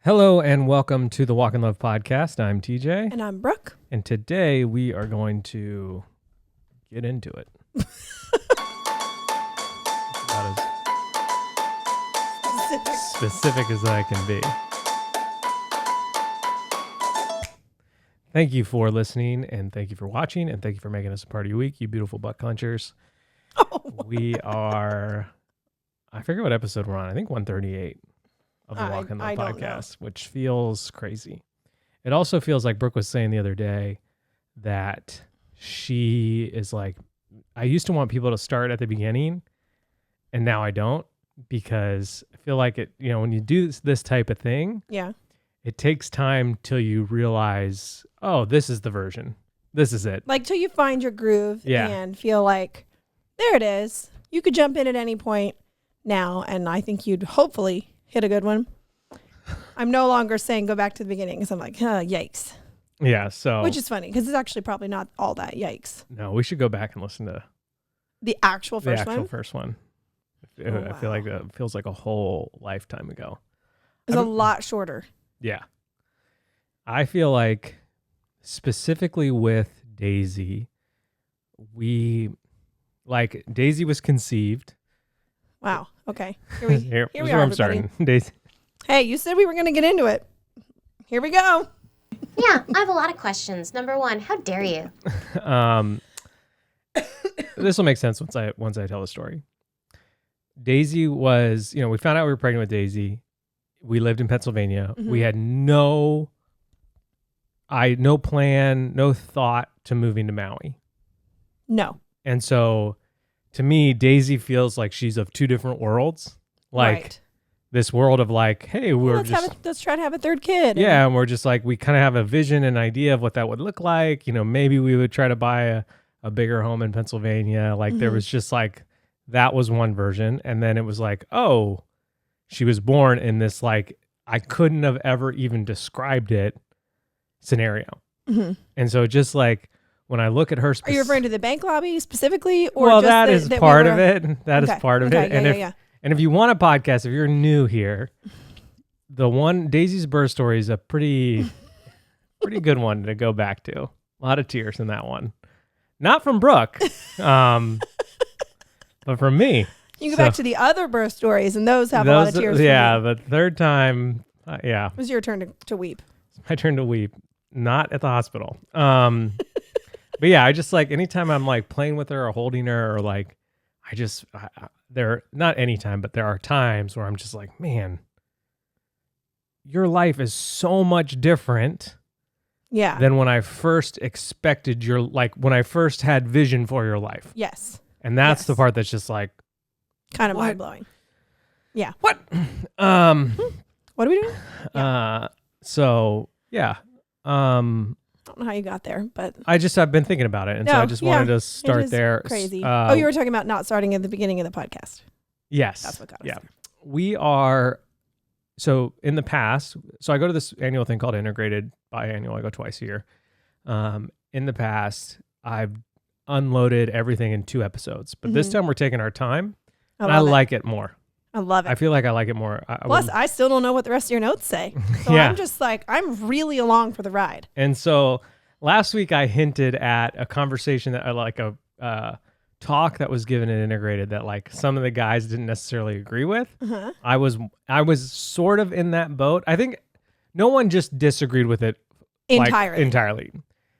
Hello and welcome to the Walk in Love podcast. I'm TJ. And I'm Brooke. And today we are going to get into it. About as specific as I can be. Thank you for listening, and thank you for watching, and thank you for making us a part of your week, you beautiful butt clenchers. Oh. We are, I forget what episode we're on. I think 138. Of the Walk in Love podcast, which feels crazy. It also feels like Brooke was saying the other day that she is like, I used to want people to start at the beginning, and now I don't, because I feel like it, when you do this type of thing, it takes time till you realize, oh, this is the version. This is it. Like till you find your groove and feel like, there it is. You could jump in at any point now, and I think you'd hopefully hit a good one. I'm no longer saying go back to the beginning because I'm like, yikes. Yeah, so. Which is funny because it's actually probably not all that yikes. No, we should go back and listen to the actual first one. I feel like it feels like a whole lifetime ago. It's a lot shorter. Yeah. I feel like specifically with Daisy, Daisy was conceived. Wow. Okay. Here we are. Where I'm starting. Daisy. Hey, you said we were going to get into it. Here we go. Yeah, I have a lot of questions. Number one, how dare you? This will make sense once I tell the story. Daisy was, we found out we were pregnant with Daisy. We lived in Pennsylvania. Mm-hmm. We had no plan, no thought to moving to Maui. No. And so to me, Daisy feels like she's of two different worlds. Like this world of like, hey, let's try to have a third kid. Yeah, and we're just like, we kind of have a vision and idea of what that would look like. Maybe we would try to buy a bigger home in Pennsylvania. Like there was just like, that was one version. And then it was like, oh, she was born in this like, I couldn't have ever even described it scenario. Mm-hmm. And so just like, when I look at her, are you referring to the bank lobby specifically, or well, that is part of it. That is part of it. And if you want a podcast, if you're new here, the one Daisy's birth story is a pretty good one to go back to. A lot of tears in that one, not from Brooke, but from me. You go back to the other birth stories, and those have a lot of tears. Yeah, the third time, it was your turn to weep. It's my turn to weep, not at the hospital. But yeah, I just like anytime I'm like playing with her or holding her or like, not anytime, but there are times where I'm just like, man, your life is so much different than when I first expected when I first had vision for your life. Yes. And that's the part that's just like. Kind of mind blowing. Yeah. What? What are we doing? So yeah. I don't know how you got there, but I've been thinking about it, and so I just wanted to start there. Crazy. You were talking about not starting at the beginning of the podcast. Yes, that's what got us. Yeah, we are. So in the past, I go to this annual thing called Integrated Biannual. I go twice a year. In the past, I've unloaded everything in 2 episodes, but this time we're taking our time, and I like it more. I love it. I feel like I like it more. Plus, I still don't know what the rest of your notes say. So I'm just like, I'm really along for the ride. And so last week I hinted at a conversation that a talk that was given and Integrated that like some of the guys didn't necessarily agree with. Uh-huh. I was sort of in that boat. I think no one just disagreed with it entirely.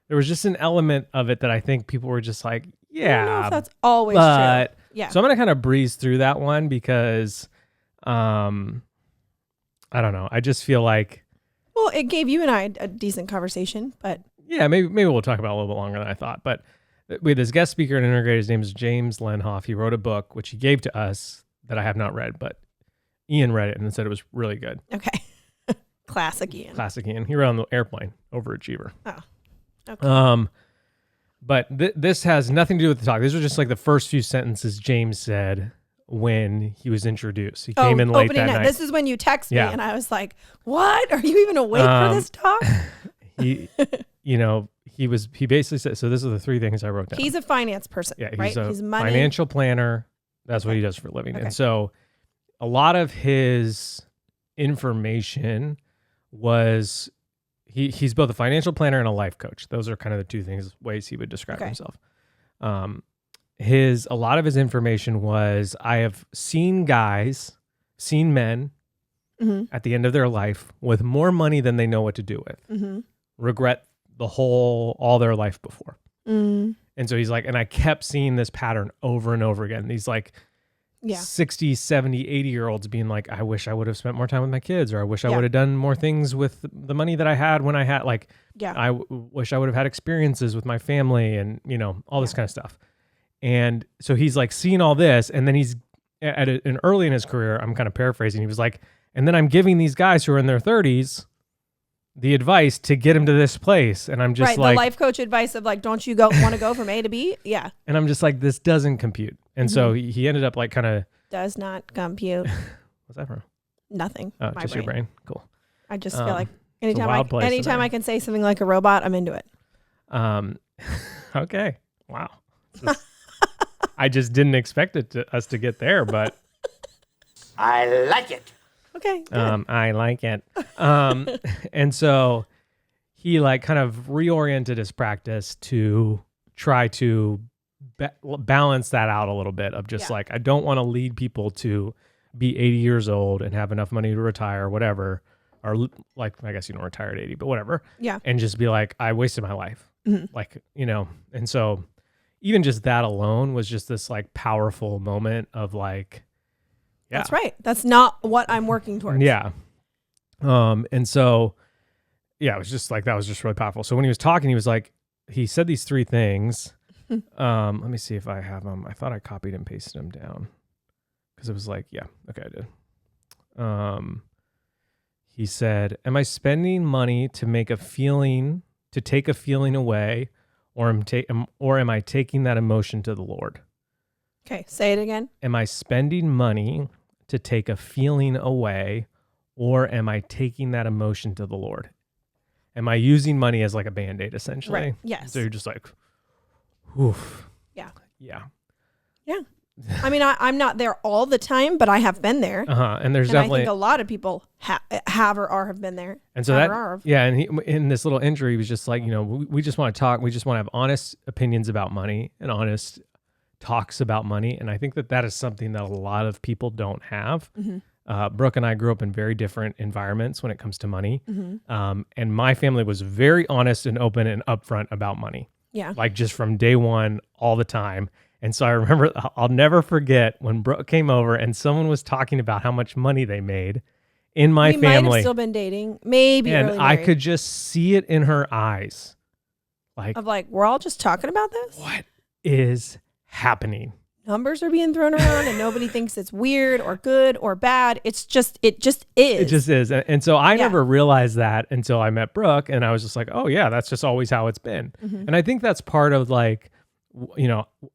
There was just an element of it that I think people were just like, yeah. I don't know if that's always true. Yeah. So I'm going to kind of breeze through that one because, I don't know. I just feel like. Well, it gave you and I a decent conversation, but. Yeah, maybe we'll talk about it a little bit longer than I thought. But we had this guest speaker in Integrated. His name is James Lenhoff. He wrote a book, which he gave to us that I have not read, but Ian read it and said it was really good. Okay. Classic Ian. He read on the airplane, overachiever. Oh, okay. But this has nothing to do with the talk. These are just like the first few sentences James said when he was introduced. He came in late that night. This is when you text me, and I was like, "What? Are you even awake for this talk?" He basically said. So this are the 3 things I wrote down. He's a finance person, right? He's a financial planner. That's what he does for a living. Okay. And so, a lot of his information was he's both a financial planner and a life coach. Those are kind of the two ways he would describe himself. A lot of his information was, I have seen men at the end of their life with more money than they know what to do with, regret all their life before. And so he's like, and I kept seeing this pattern over and over again. These like 60, 70, 80-year-olds being like, I wish I would have spent more time with my kids, or I wish I would have done more things with the money that I had when I had, like, I wish I would have had experiences with my family and, all this kind of stuff. And so he's like seeing all this, and then he's an early in his career, I'm kind of paraphrasing, he was like, and then I'm giving these guys who are in their 30s the advice to get them to this place. And I'm just like, the life coach advice of like, don't you want to go from A to B? Yeah. And I'm just like, this doesn't compute. And so he ended up like kind of. Does not compute. What's that from? Nothing. Oh, just your brain. Cool. I just feel like anytime I can say something like a robot, I'm into it. Okay. Wow. I just didn't expect us to get there, but. I like it. Okay. I like it. And so he like kind of reoriented his practice to try to balance that out a little bit of just like, I don't want to lead people to be 80 years old and have enough money to retire or whatever, or like, I guess you don't retire at 80, but whatever. Yeah. And just be like, I wasted my life. Like, and so even just that alone was just this like powerful moment of like, that's right. That's not what I'm working towards. Yeah. And so, it was just like, that was just really powerful. So when he was talking, he was like, he said these three things. Let me see if I have them. I thought I copied and pasted them down because it was like, okay, I did. He said, am I spending money to take a feeling away, or am I taking that emotion to the Lord? Okay. Say it again. Am I spending money to take a feeling away, or am I taking that emotion to the Lord? Am I using money as like a Band-Aid essentially? Right. Yes. So you're just like, oof. Yeah. Yeah. Yeah. I mean, I'm not there all the time, but I have been there. And there's definitely, I think a lot of people have been there. And so and he, in this little intro, he was just like, we just want to talk. We just want to have honest opinions about money and honest talks about money. And I think that is something that a lot of people don't have. Brooke and I grew up in very different environments when it comes to money. And my family was very honest and open and upfront about money. Yeah. Like just from day one, all the time. And so I remember, I'll never forget when Brooke came over and someone was talking about how much money they made in my family. We might have still been dating, maybe. And I could just see it in her eyes. Like, we're all just talking about this? What is happening? Numbers are being thrown around and nobody thinks it's weird or good or bad. It just is. It just is. And so I never realized that until I met Brooke, and I was just like, oh yeah, that's just always how it's been. And I think that's part of like,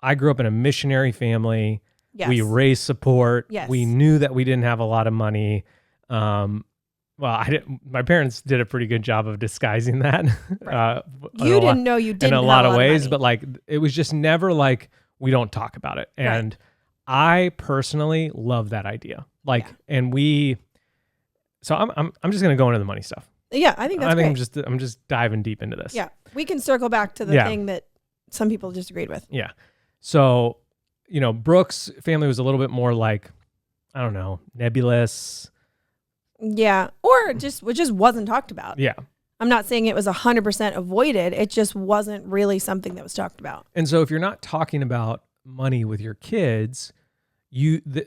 I grew up in a missionary family. Yes. We raised support. Yes. We knew that we didn't have a lot of money. My parents did a pretty good job of disguising that. Right. You didn't know you didn't in a lot of ways, money. But like, it was just never like, we don't talk about it. And I personally love that idea. Like, and so I'm just going to go into the money stuff. Yeah. I think that's great. I'm just diving deep into this. Yeah. We can circle back to the thing that some people disagreed with. Yeah. So, Brooke's family was a little bit more like, I don't know, nebulous. Yeah. Or it just wasn't talked about. Yeah. I'm not saying it was 100% avoided. It just wasn't really something that was talked about. And so if you're not talking about money with your kids,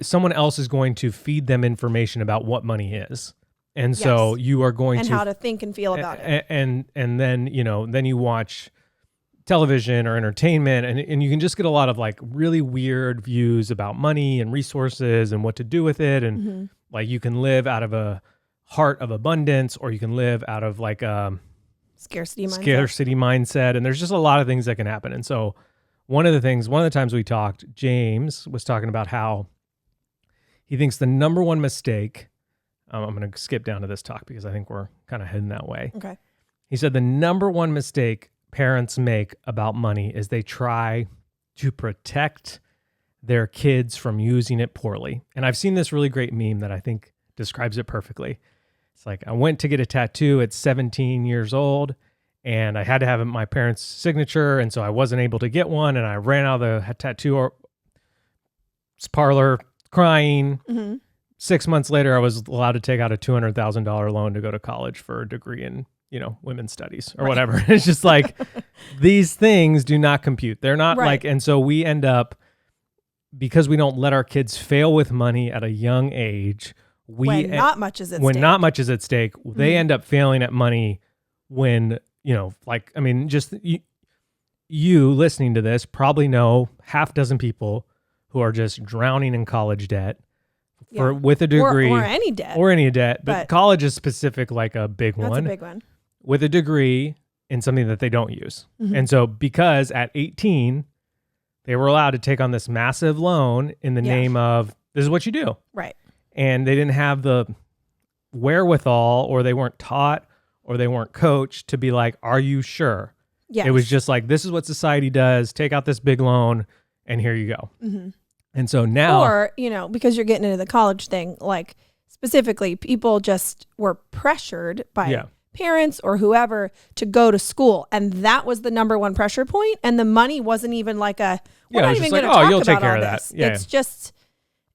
someone else is going to feed them information about what money is. And so you are going and how to think and feel about it. And then, then you watch television or entertainment, and you can just get a lot of like really weird views about money and resources and what to do with it. And like, you can live out of a heart of abundance, or you can live out of like a scarcity mindset. And there's just a lot of things that can happen. And so one of the times we talked, James was talking about how he thinks the number one mistake, I'm going to skip down to this talk because I think we're kind of heading that way. Okay. He said the number one mistake parents make about money is they try to protect their kids from using it poorly. And I've seen this really great meme that I think describes it perfectly. It It's like I went to get a tattoo at 17 years old, and I had to have my parents' signature, and so I wasn't able to get one, and I ran out of the tattoo parlor crying. Mm-hmm. 6 months later, I was allowed to take out a $200,000 loan to go to college for a degree in, women's studies or whatever. It's just like these things do not compute. They're not like, and so we end up, because we don't let our kids fail with money at a young age. When not much is at stake, they end up failing at money when, just you listening to this probably know half dozen people who are just drowning in college debt. With a degree or any debt, but college is specific, like a big one. That's a big one. With a degree in something that they don't use. And so because at 18, they were allowed to take on this massive loan in the name of, this is what you do. Right. And they didn't have the wherewithal, or they weren't taught, or they weren't coached to be like, are you sure? Yes. It was just like, this is what society does. Take out this big loan and here you go. Mm-hmm. And so now, or, because you're getting into the college thing, like specifically people just were pressured by parents or whoever to go to school. And that was the number one pressure point. And the money wasn't even like we're not even going to talk you'll about take care all of this. That. Yeah. It's just,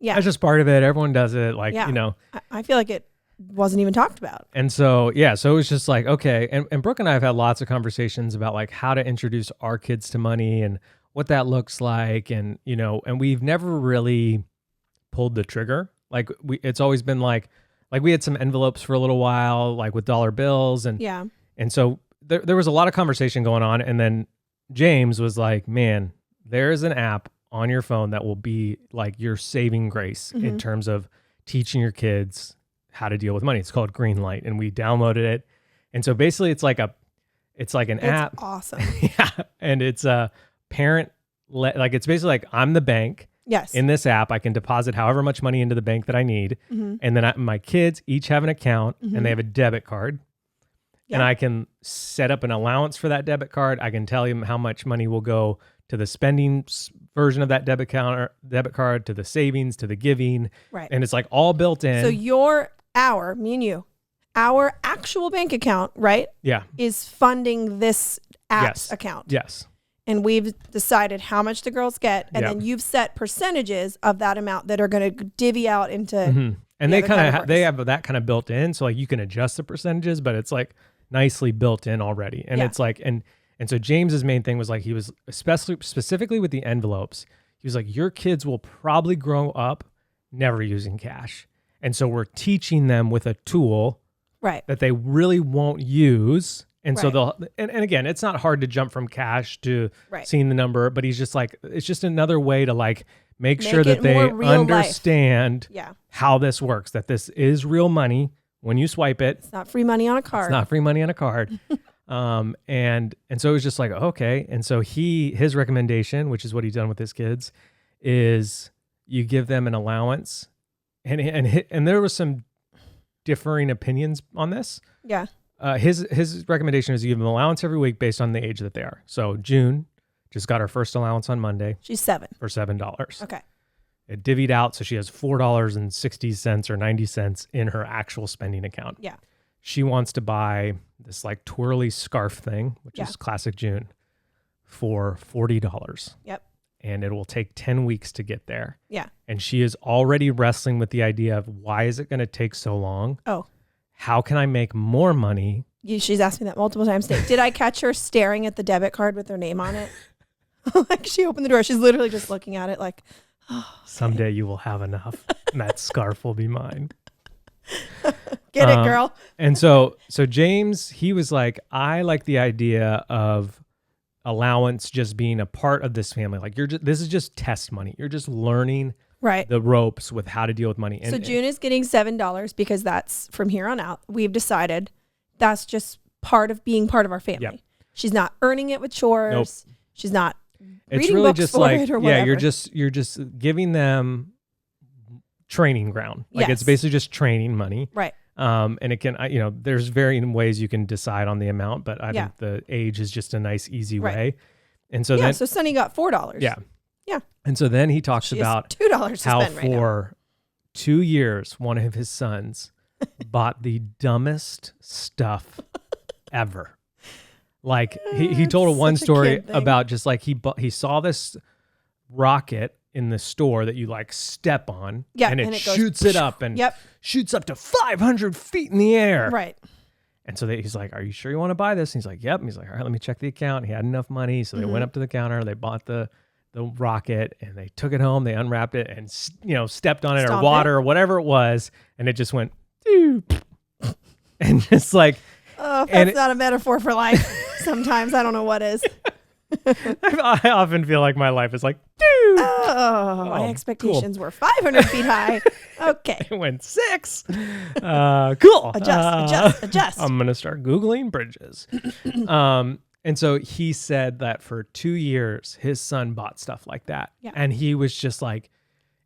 that's just part of it. Everyone does it. Like, I feel like it wasn't even talked about. And so, so it was just like, okay. And Brooke and I have had lots of conversations about like how to introduce our kids to money and what that looks like. And, and we've never really pulled the trigger. Like it's always been like we had some envelopes for a little while, like with dollar bills. And so there was a lot of conversation going on. And then James was like, man, there's an app on your phone that will be like your saving grace in terms of teaching your kids how to deal with money. It's called Greenlight. And we downloaded it. And so basically it's like an app. It's awesome. And it's a parent, like it's basically like I'm the bank. Yes. In this app, I can deposit however much money into the bank that I need. And then my kids each have an account and they have a debit card. And I can set up an allowance for that debit card. I can tell them how much money will go to the spending version of that debit card, to the savings, to the giving. Right. And it's like all built in. So me and you, our actual bank account, right? Yeah. Is funding this app's account. Yes. And we've decided how much the girls get, and then you've set percentages of that amount that are going to divvy out into. And they kind of they have that kind of built in, so like you can adjust the percentages, but it's like nicely built in already. And it's like and so James's main thing was like he was specifically with the envelopes. He was like, your kids will probably grow up never using cash, and so we're teaching them with a tool that they really won't use. And so they'll, and again, it's not hard to jump from cash to seeing the number, but he's just like, it's just another way to like make sure that they understand how this works, that this is real money when you swipe it. It's not free money on a card. It's not free money on a card. And so it was just like, okay. And so his recommendation, which is what he's done with his kids, is you give them an allowance. And there was some differing opinions on this. Yeah. His recommendation is you give them allowance every week based on the age that they are. So June just got her first allowance on Monday. She's 7. For $7. Okay. It divvied out, so she has $4.60 or 90 cents in her actual spending account. Yeah. She wants to buy this like twirly scarf thing, which is classic June, for $40. Yep. And it will take 10 weeks to get there. Yeah. And she is already wrestling with the idea of why is it going to take so long? Oh. How can I make more money? She's asked me that multiple times today. Did I catch her staring at the debit card with her name on it? Like she opened the door. She's literally just looking at it like, oh, okay. Someday you will have enough and that scarf will be mine. Get it, girl. And so James, he was like, I like the idea of allowance just being a part of this family. Like this is just test money. You're just learning the ropes with how to deal with money. So June is getting $7 because that's from here on out. We've decided that's just part of being part of our family. Yep. She's not earning it with chores. Nope. She's not reading books just for like, it or whatever. You're just giving them training ground. Like it's basically just training money. Right. And it can, there's varying ways you can decide on the amount, but I think the age is just a nice, easy way. And so so Sunny got $4. Yeah. Yeah. And so then he talks about $2 to how spend right for 2 years, one of his sons bought the dumbest stuff ever. Like he told one story about just like he saw this rocket in the store that you like step on, and it shoots it up and shoots up to 500 feet in the air. Right. And so he's like, "Are you sure you want to buy this?" And he's like, "Yep." And he's like, "All right, let me check the account." He had enough money, so they went up to the counter, they bought the rocket, and they took it home, they unwrapped it, and stepped on it or water or whatever it was, and it just went, and just like, oh, that's not a metaphor for life. Sometimes I don't know what is. I often feel like my life is like, my expectations were 500 feet high. Okay. It went 6. Cool. Adjust. I'm going to start Googling bridges. And so he said that for 2 years, his son bought stuff like that. Yeah. And he was just like,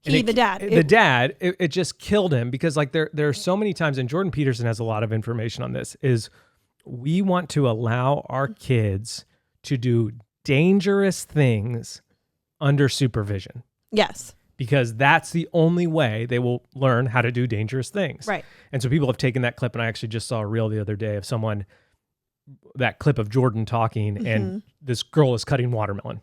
the dad. It just killed him because like there are so many times, and Jordan Peterson has a lot of information on this, is we want to allow our kids to do dangerous things under supervision. Yes. Because that's the only way they will learn how to do dangerous things. Right. And so people have taken that clip, and I actually just saw a reel the other day of that clip of Jordan talking, and this girl is cutting watermelon.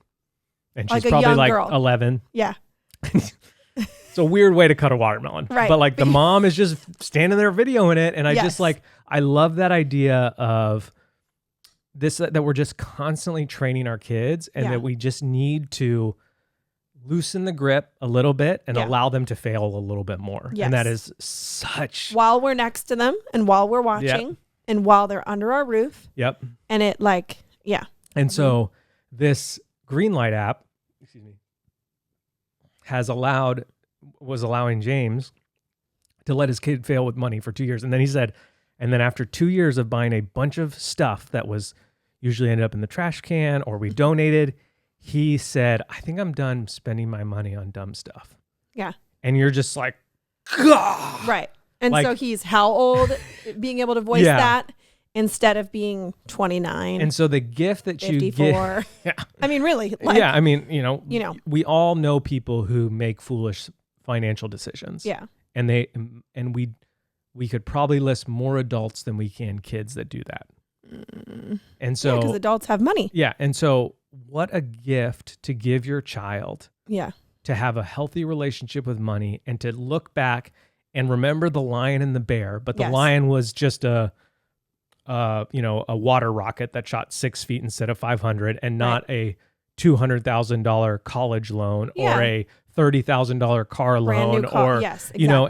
And she's probably like 11. Yeah. It's a weird way to cut a watermelon. Right. But like the mom is just standing there videoing it. And I just like, I love that idea of this, that we're just constantly training our kids, and that we just need to loosen the grip a little bit and allow them to fail a little bit more. Yes. And that is such... While we're next to them and while we're watching and while they're under our roof. Yep. And it like, And so this Greenlight app, was allowing James to let his kid fail with money for 2 years. And then he said, and then after 2 years of buying a bunch of stuff that was usually ended up in the trash can or we donated, he said, I think I'm done spending my money on dumb stuff. Yeah. And you're just like, God. Right. And like, so he's how old being able to voice that instead of being 29. And so the gift that 54. you get. I mean, really. Like, I mean, we all know people who make foolish financial decisions. Yeah. And we could probably list more adults than we can kids that do that. And so because adults have money. Yeah. And so what a gift to give your child. Yeah. To have a healthy relationship with money and to look back and remember the lion and the bear, but the lion was just a water rocket that shot 6 feet instead of 500, and not a $200,000 college loan or a $30,000 car loan, or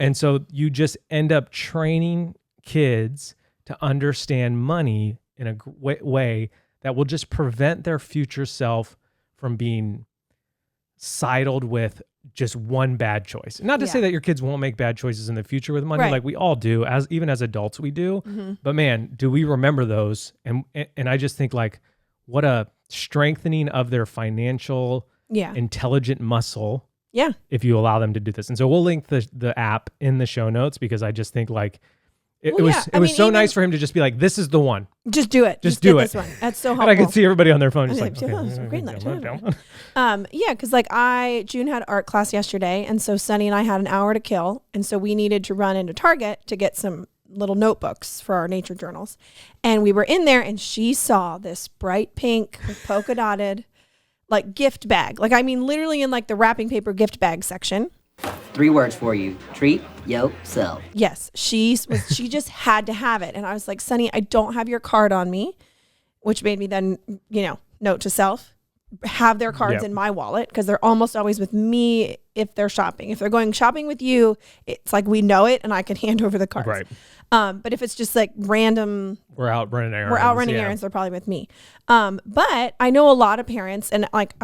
and so you just end up training kids to understand money in a way that will just prevent their future self from being sidled with just one bad choice. Not to say that your kids won't make bad choices in the future with money, like we all do, even as adults we do. But man, do we remember those? And I just think like what a strengthening of their financial intelligent muscle. Yeah. If you allow them to do this. And so we'll link the app in the show notes, because I just think like it was so nice for him to just be like, this is the one. Just do it. Just do it. This one. That's so helpful. And I could see everybody on their phone just like, because like June had art class yesterday, and so Sunny and I had an hour to kill, and so we needed to run into Target to get some little notebooks for our nature journals. And we were in there, and she saw this bright pink polka dotted like gift bag. Like, I mean, literally in like the wrapping paper gift bag section. 3 words for you. Treat yourself. Yes. She just had to have it. And I was like, Sunny, I don't have your card on me, which made me then, note to self, have their cards in my wallet, because they're almost always with me if they're shopping. If they're going shopping with you, it's like we know it and I can hand over the cards. Right. But if it's just like random, we're out running errands. They're probably with me. But I know a lot of parents, and like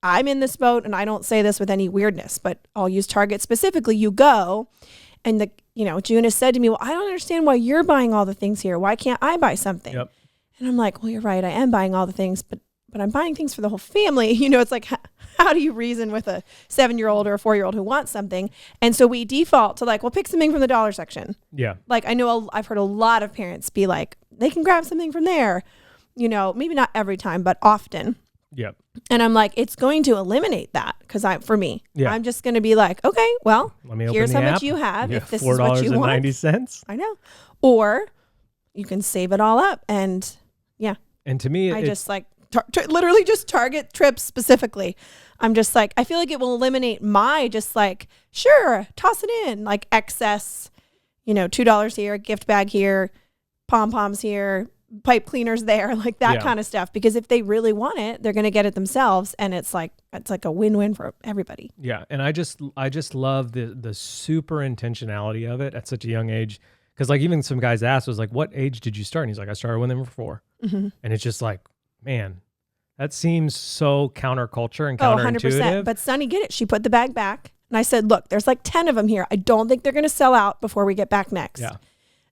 I'm in this boat, and I don't say this with any weirdness, but I'll use Target specifically. You go, and June has said to me, well, I don't understand why you're buying all the things here. Why can't I buy something? Yep. And I'm like, well, you're right. I am buying all the things, but I'm buying things for the whole family. It's like, how do you reason with a 7-year-old or a 4-year-old who wants something? And so we default to like, well, pick something from the dollar section. Yeah. Like I've heard a lot of parents be like, they can grab something from there, maybe not every time, but often. Yep. And I'm like, it's going to eliminate that because for me, I'm just going to be like, okay, well, here's how much you have. If this is what you want, $4.90. I know. Or you can save it all up. And and to me, I just like literally just target trips specifically. I'm just like, I feel like it will eliminate my just like, sure, toss it in, like excess, $2 here, gift bag here, pom-poms here, pipe cleaners there, like that kind of stuff. Because if they really want it, they're going to get it themselves. And it's like a win-win for everybody. Yeah. And I just love the super intentionality of it at such a young age. Because like even some guys asked was like, what age did you start? And he's like, I started when they were 4. Mm-hmm. And it's just like, man, that seems so counterculture and counterintuitive. 100%. But Sunny, get it. She put the bag back. And I said, look, there's like 10 of them here. I don't think they're going to sell out before we get back next. Yeah.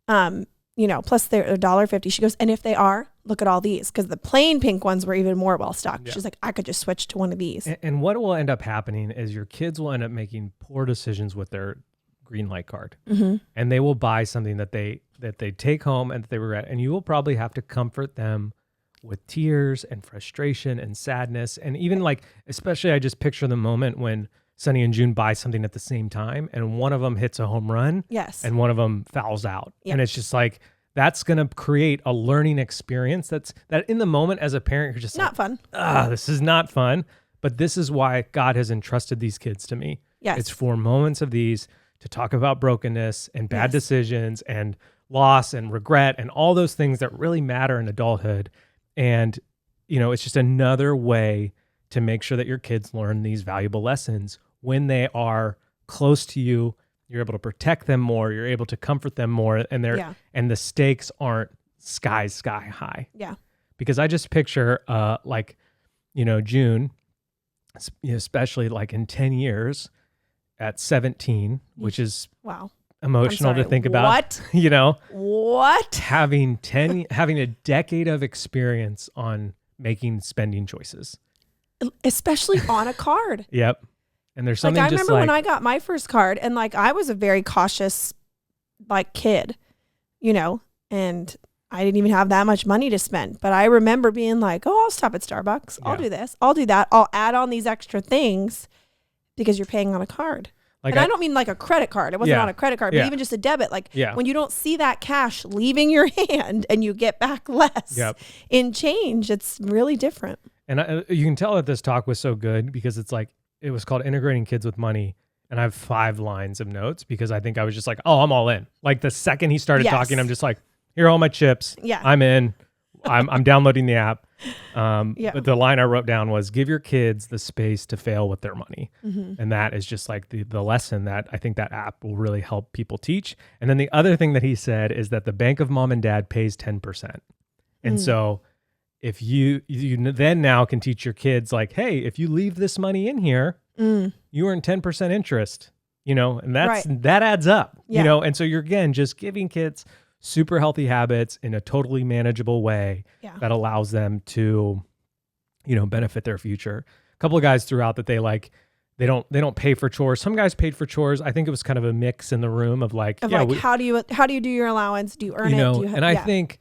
Plus they're $1.50. She goes, and if they are, look at all these. Because the plain pink ones were even more well stocked. Yeah. She's like, I could just switch to one of these. And what will end up happening is your kids will end up making poor decisions with their green light card. Mm-hmm. And they will buy something that they take home and that they regret. And you will probably have to comfort them with tears and frustration and sadness. And even like, especially I just picture the moment when Sunny and June buy something at the same time and one of them hits a home run. Yes. And one of them fouls out. Yep. And it's just like, that's going to create a learning experience that in the moment as a parent, you're just not fun. This is not fun. But this is why God has entrusted these kids to me. Yes. It's for moments of these to talk about brokenness and bad decisions and loss and regret and all those things that really matter in adulthood. And, it's just another way to make sure that your kids learn these valuable lessons when they are close to you. You're able to protect them more. You're able to comfort them more. And and the stakes aren't sky high. Yeah. Because I just picture June, especially like in 10 years, at 17, which is emotional to think about. What? Having a decade of experience on making spending choices, especially on a card. Yep. And there's something I remember when I got my first card, and like I was a very cautious kid, and I didn't even have that much money to spend. But I remember being like, oh, I'll stop at Starbucks. I'll do this. I'll do that. I'll add on these extra things because you're paying on a card. And I don't mean like a credit card. It wasn't on a credit card, but even just a debit. When you don't see that cash leaving your hand and you get back less in change, it's really different. And you can tell that this talk was so good because it's like, it was called Integrating Kids with Money. And I have 5 lines of notes because I think I was just like, oh, I'm all in. Like the second he started talking, I'm just like, here are all my chips. Yeah. I'm in. I'm downloading the app. But the line I wrote down was, give your kids the space to fail with their money. Mm-hmm. And that is just like the lesson that I think that app will really help people teach. And then the other thing that he said is that the bank of mom and dad pays 10%. And so if you then now can teach your kids like, hey, if you leave this money in here, you earn 10% interest, and that adds up, and so you're again, just giving kids super healthy habits in a totally manageable way that allows them to, benefit their future. A couple of guys threw out that they don't pay for chores. Some guys paid for chores. I think it was kind of a mix in the room of how do you do your allowance? Do you earn it?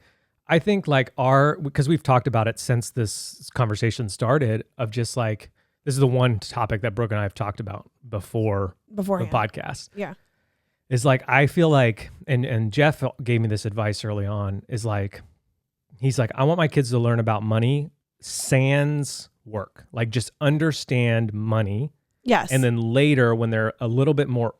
I think like because we've talked about it since this conversation started of just like, this is the one topic that Brooke and I have talked about before the podcast. Yeah. Is like, I feel like, and Jeff gave me this advice early on, is like, he's like, I want my kids to learn about money sans work, like just understand money. Yes. And then later when they're a little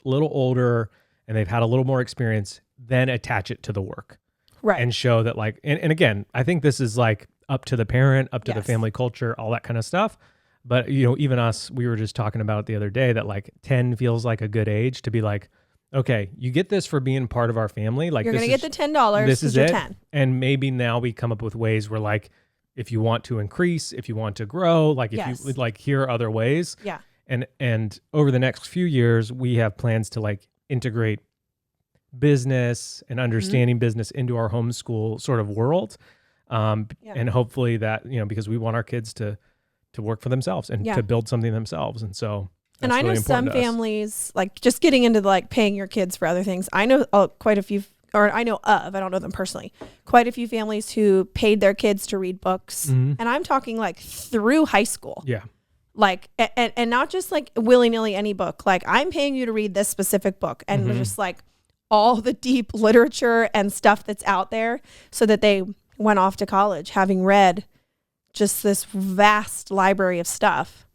older and they've had a little more experience, then attach it to the work. Right. And show that like, and again, I think this is like up to the parent, up to the family culture, all that kind of stuff. But, even us, we were just talking about it the other day that like 10 feels like a good age to be like, okay, you get this for being part of our family. Like you're going to get the $10. This is it. 10. And maybe now we come up with ways where like, if you want to increase, if you want to grow, like if you like, here are other ways. Yeah. And over the next few years, we have plans to like integrate business and understanding business into our homeschool sort of world. And hopefully that, because we want our kids to work for themselves and to build something themselves. And so, and I know some families, like just getting into like paying your kids for other things. I know quite a few or I know of, I don't know them personally, quite a few families who paid their kids to read books. And I'm talking like through high school. Yeah. Like, and not just like willy-nilly any book. Like, I'm paying you to read this specific book, and just like all the deep literature and stuff that's out there, so that they went off to college having read just this vast library of stuff.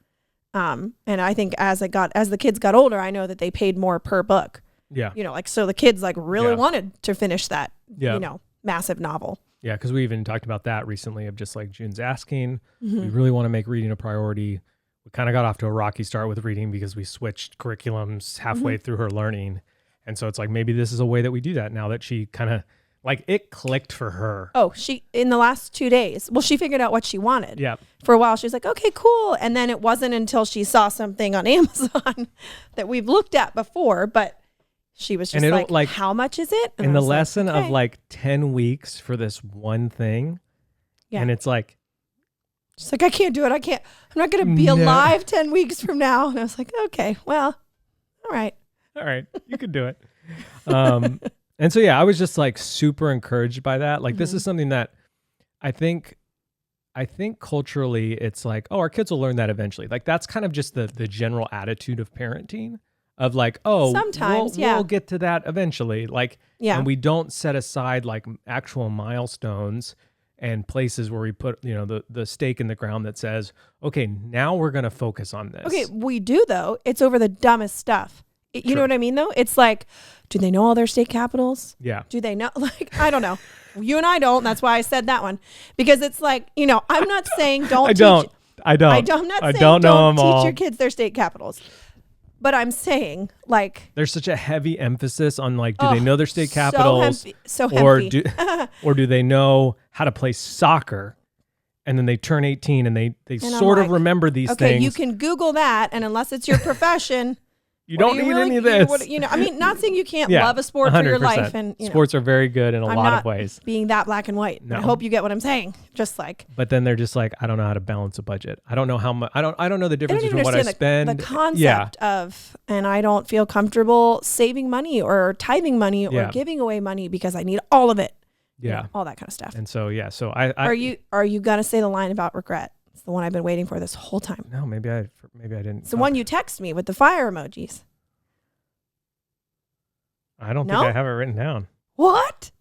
And I think as the kids got older, I know that they paid more per book. Yeah. You know, like, so the kids like really wanted to finish that, you know, massive novel. Yeah. Cause we even talked about that recently of just like June's asking, we really want to make reading a priority. We kind of got off to a rocky start with reading because we switched curriculums halfway through her learning. And so it's like, maybe this is a way that we do that now that she kind of like it clicked for her. Oh, in the last 2 days, well, she figured out what she wanted. Yeah. For a while, she was like, okay, cool. And then it wasn't until she saw something on Amazon that we've looked at before, but she was just like, how much is it? And the lesson of like 10 weeks for this one thing. Yeah. And it's like, she's like, I can't do it. I'm not going to be alive 10 weeks from now. And I was like, okay, well, all right. All right. You can do it. And so, yeah, I was just like super encouraged by that. Like, this is something that I think culturally it's like, oh, our kids will learn that eventually. Like, that's kind of just the general attitude of parenting of like, oh, sometimes we'll get to that eventually. Like, and we don't set aside like actual milestones and places where we put, you know, the stake in the ground that says, okay, now we're going to focus on this. Okay, we do though. It's over the dumbest stuff. You know what I mean, though? It's like, do they know all their state capitals? Yeah. Do they know? Like, I don't know. You and I don't. That's why I said that one. Because it's like, you know, I'm not saying don't I don't know them all. Teach your kids their state capitals. But I'm saying, like, there's such a heavy emphasis on like, do they know their state capitals? So heavy. Or do they know how to play soccer? And then they turn 18 and they sort of remember these things. Okay, you can Google that, and unless it's your profession. You don't need any of this. I mean, not saying you can't love a sport 100%. For your life. And sports are very good in a lot of ways. Being that black and white. No. I hope you get what I'm saying. Just like. But then they're just like, I don't know how to balance a budget. I don't know how much. I don't know the difference between what I spend. The concept of, and I don't feel comfortable saving money or tithing money or giving away money because I need all of it. Yeah. You know, all that kind of stuff. And so so I are you gonna say the line about regret? It's the one I've been waiting for this whole time. No, maybe I didn't. It's the one you text me with the fire emojis. I don't think I have it written down. What?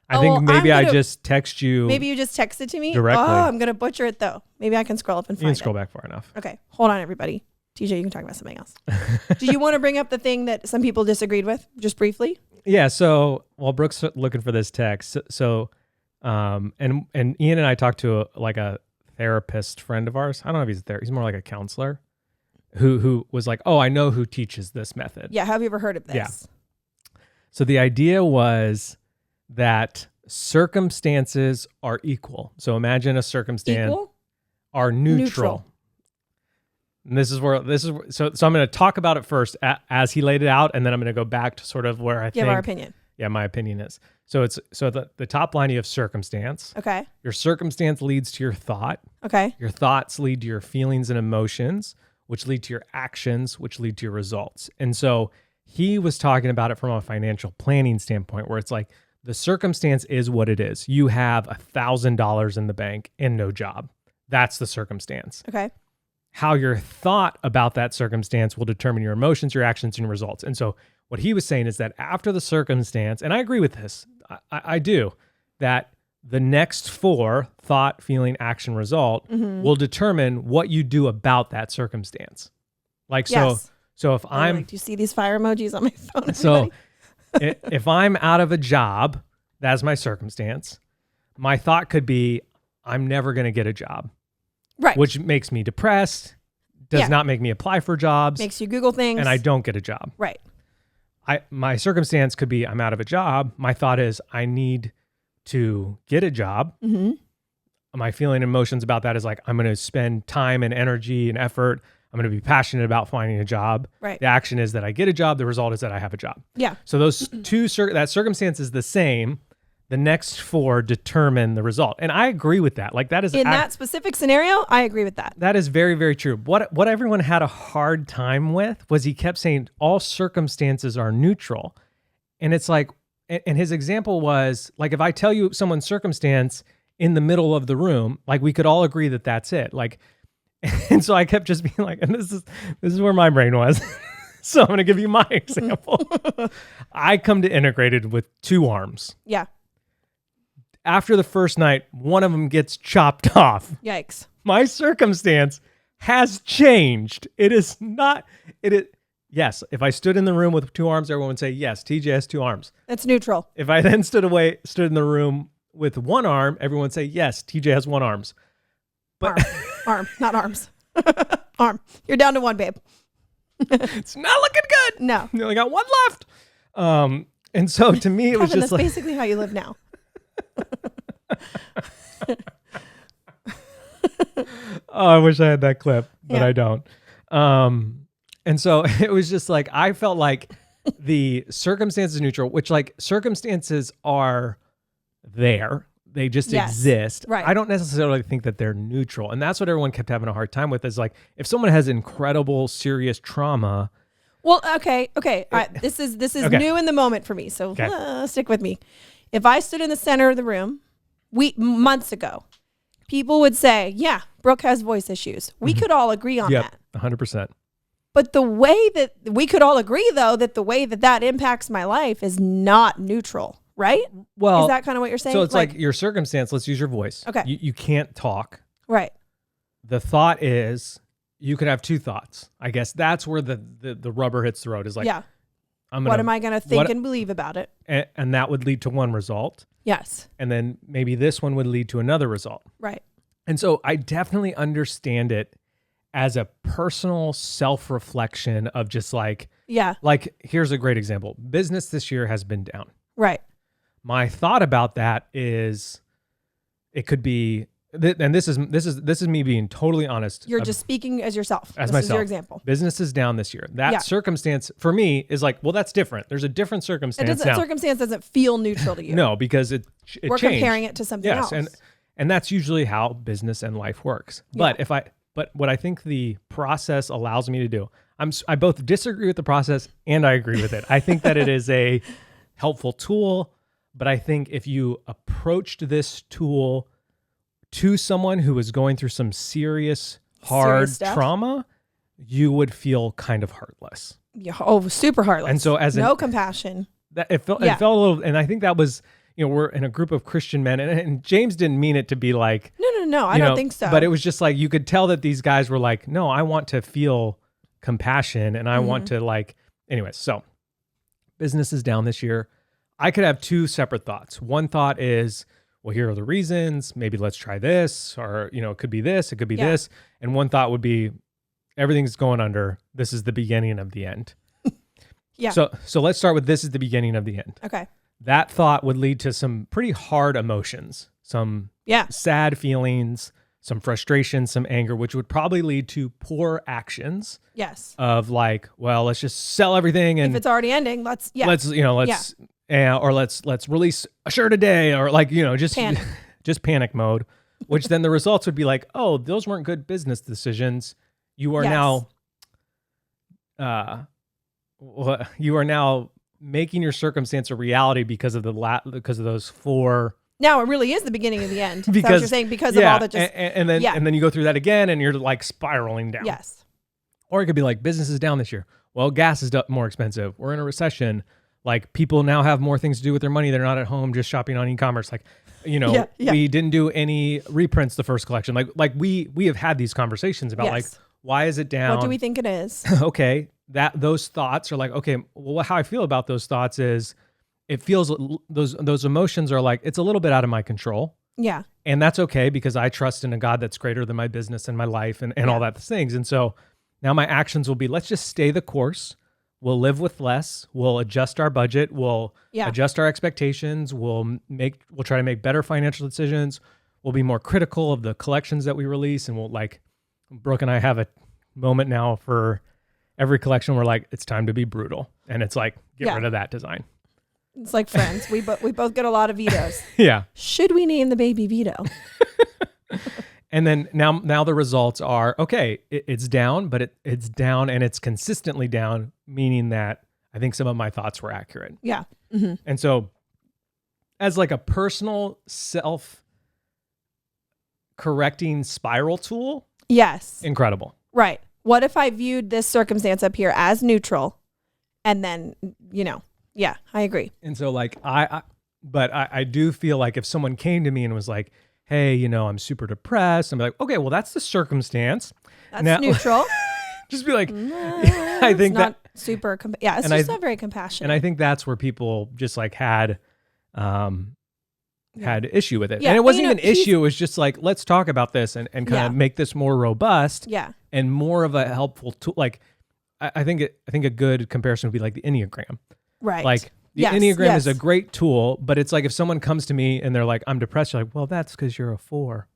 I think maybe I just text you. Maybe you just texted to me directly. Oh, I'm gonna butcher it though. Maybe I can scroll up and find it. You can scroll back far enough. Okay, hold on, everybody. TJ, you can talk about something else. Do you want to bring up the thing that some people disagreed with, just briefly? Yeah. So while Brooke's looking for this text, and Ian and I talked to a therapist friend of ours. I don't know if he's a therapist. He's more like a counselor, who was like, oh, I know who teaches this method. Yeah. Have you ever heard of this? Yeah. So the idea was that circumstances are equal. So imagine a circumstance are neutral. And so I'm going to talk about it first as he laid it out, and then I'm going to go back to sort of where I think. Give our opinion. Yeah, my opinion is. So the top line, you have circumstance. Okay. Your circumstance leads to your thought. Okay. Your thoughts lead to your feelings and emotions, which lead to your actions, which lead to your results. And so he was talking about it from a financial planning standpoint, where it's like the circumstance is what it is. You have $1,000 in the bank and no job. That's the circumstance. Okay. How your thought about that circumstance will determine your emotions, your actions, and your results. And so what he was saying is that after the circumstance, and I agree with this, I do, that the next 4, thought, feeling, action, result, will determine what you do about that circumstance. Like, yes. So if do you see these fire emojis on my phone? So if I'm out of a job, that's my circumstance. My thought could be, I'm never going to get a job. Right. Which makes me depressed, does not make me apply for jobs. Makes you Google things. And I don't get a job. Right. My circumstance could be, I'm out of a job. My thought is, I need to get a job. Mm-hmm. My feeling and emotions about that is like, I'm going to spend time and energy and effort. I'm going to be passionate about finding a job. Right. The action is that I get a job. The result is that I have a job. Yeah. So those that circumstance is the same. The next 4 determine the result. And I agree with that. Like that is in that specific scenario, I agree with that. That is very, very true. What everyone had a hard time with was he kept saying all circumstances are neutral. And it's like, and his example was like, if I tell you someone's circumstance in the middle of the room, like we could all agree that that's it. Like, and so I kept just being like, and this is where my brain was. So I'm going to give you my example. I come to integrated with 2 arms. Yeah. After the first night, one of them gets chopped off. Yikes. My circumstance has changed. It is not, yes, if I stood in the room with 2 arms, everyone would say, yes, TJ has 2 arms. That's neutral. If I then stood in the room with 1 arm, everyone would say, yes, TJ has 1 arms. But arm, not arms. Arm. You're down to 1, babe. It's not looking good. No. You only got 1 left. And so to me, it was Kevin, just that's like basically how you live now. Oh, I wish I had that clip, but Yeah. I don't. And so it was just like, I felt like the circumstances neutral, which like circumstances are there. They just Yes. exist. Right. I don't necessarily think that they're neutral. And that's what everyone kept having a hard time with is like, if someone has incredible, serious trauma. Well, okay. This is Okay. new in the moment for me. So Okay. stick with me. If I stood in the center of the room months ago, people would say, yeah, Brooke has voice issues. We could all agree on that. 100%. But the way that we could all agree, though, that the way that impacts my life is not neutral, right? Well, is that kind of what you're saying? so it's like your circumstance, let's use your voice. Okay. You can't talk. right. The thought is you could have 2 thoughts. I guess that's where the rubber hits the road is like, Yeah. what am I going to think and believe about it? And that would lead to one result. Yes. And then maybe this one would lead to another result. Right. And so I definitely understand it as a personal self-reflection of just like, Yeah. like, here's a great example. Business this year has been down. Right. My thought about that is it could be, and this is me being totally honest. You're just speaking as yourself. As this myself. is your example. Business is down this year. That Yeah. circumstance for me is like, well, that's different. There's a different circumstance now. Circumstance doesn't feel neutral to you. No, because it We're changed. comparing it to something else. And that's usually how business and life works. Yeah. But what I think the process allows me to do, I both disagree with the process and I agree with it. I think that it is a helpful tool, but I think if you approached this tool to someone who is going through some serious, hard stuff. trauma, you would feel kind of heartless. Yeah, super heartless. And so no compassion. That it felt Yeah. a little, and I think that was, we're in a group of Christian men, and James didn't mean it to be like, No, I don't think so. But it was just like, you could tell that these guys were like, no, I want to feel compassion and I want to like, anyways. So business is down this year. I could have 2 separate thoughts. One thought is, well, here are the reasons. Maybe let's try this, or, it could be this, it could be this. And one thought would be, everything's going under. This is the beginning of the end. Yeah. So let's start with this is the beginning of the end. Okay. That thought would lead to some pretty hard emotions, some sad feelings, some frustration, some anger, which would probably lead to poor actions. Yes. Of like, well, let's just sell everything, and if it's already ending, let's release a shirt a day, or like, just Panic. just panic mode, which then the results would be like, oh, those weren't good business decisions. You are now making your circumstance a reality because of those 4. Now it really is the beginning of the end. Because, Is that what you're saying? Because of all that just and then you go through that again and you're like spiraling down. Yes. Or it could be like, business is down this year. Well, gas is more expensive. We're in a recession. Like, people now have more things to do with their money. They're not at home just shopping on e-commerce. Like, we didn't do any reprints the first collection. Like we have had these conversations about like, why is it down? What do we think it is? Okay. Those thoughts are like, okay, well, how I feel about those thoughts is it feels, those emotions are like, it's a little bit out of my control. Yeah. And that's okay, because I trust in a God that's greater than my business and my life and all that things. And so now my actions will be, let's just stay the course. We'll live with less. We'll adjust our budget. We'll adjust our expectations. We'll try to make better financial decisions. We'll be more critical of the collections that we release. And we'll, like, Brooke and I have a moment now for every collection. We're like, it's time to be brutal. And it's like, get rid of that design. It's like Friends. We both get a lot of vetoes. Yeah. Should we name the baby Vito? And then now the results are, okay, it's down, but it's down and it's consistently down, meaning that I think some of my thoughts were accurate. Yeah. Mm-hmm. And so as like a personal self-correcting spiral tool. Yes. Incredible. Right. What if I viewed this circumstance up here as neutral, and then, yeah, I agree. And so like but I do feel like if someone came to me and was like, hey, I'm super depressed, I'm like, okay, well, that's the circumstance. That's neutral. Just be like, I think it's not super, it's just not very compassionate. And I think that's where people just like had issue with it. Yeah. And it wasn't even an issue. It was just like, let's talk about this and kind of make this more robust. Yeah. And more of a helpful tool. Like, I think a good comparison would be like the Enneagram. Right. Like the Enneagram is a great tool, but it's like if someone comes to me and they're like, I'm depressed, you're like, well, that's because you're a 4.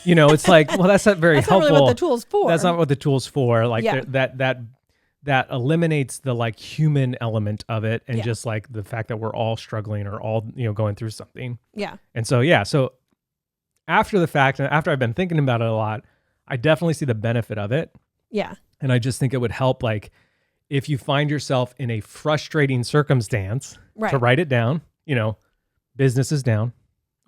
It's like, well, that's not very helpful. That's not really what the tool's for. That's not what the tool's for. Like that eliminates the like human element of it, and just like the fact that we're all struggling or all going through something. Yeah. And so so after the fact, and after I've been thinking about it a lot, I definitely see the benefit of it. Yeah. And I just think it would help, like, if you find yourself in a frustrating circumstance, to write it down. Business is down.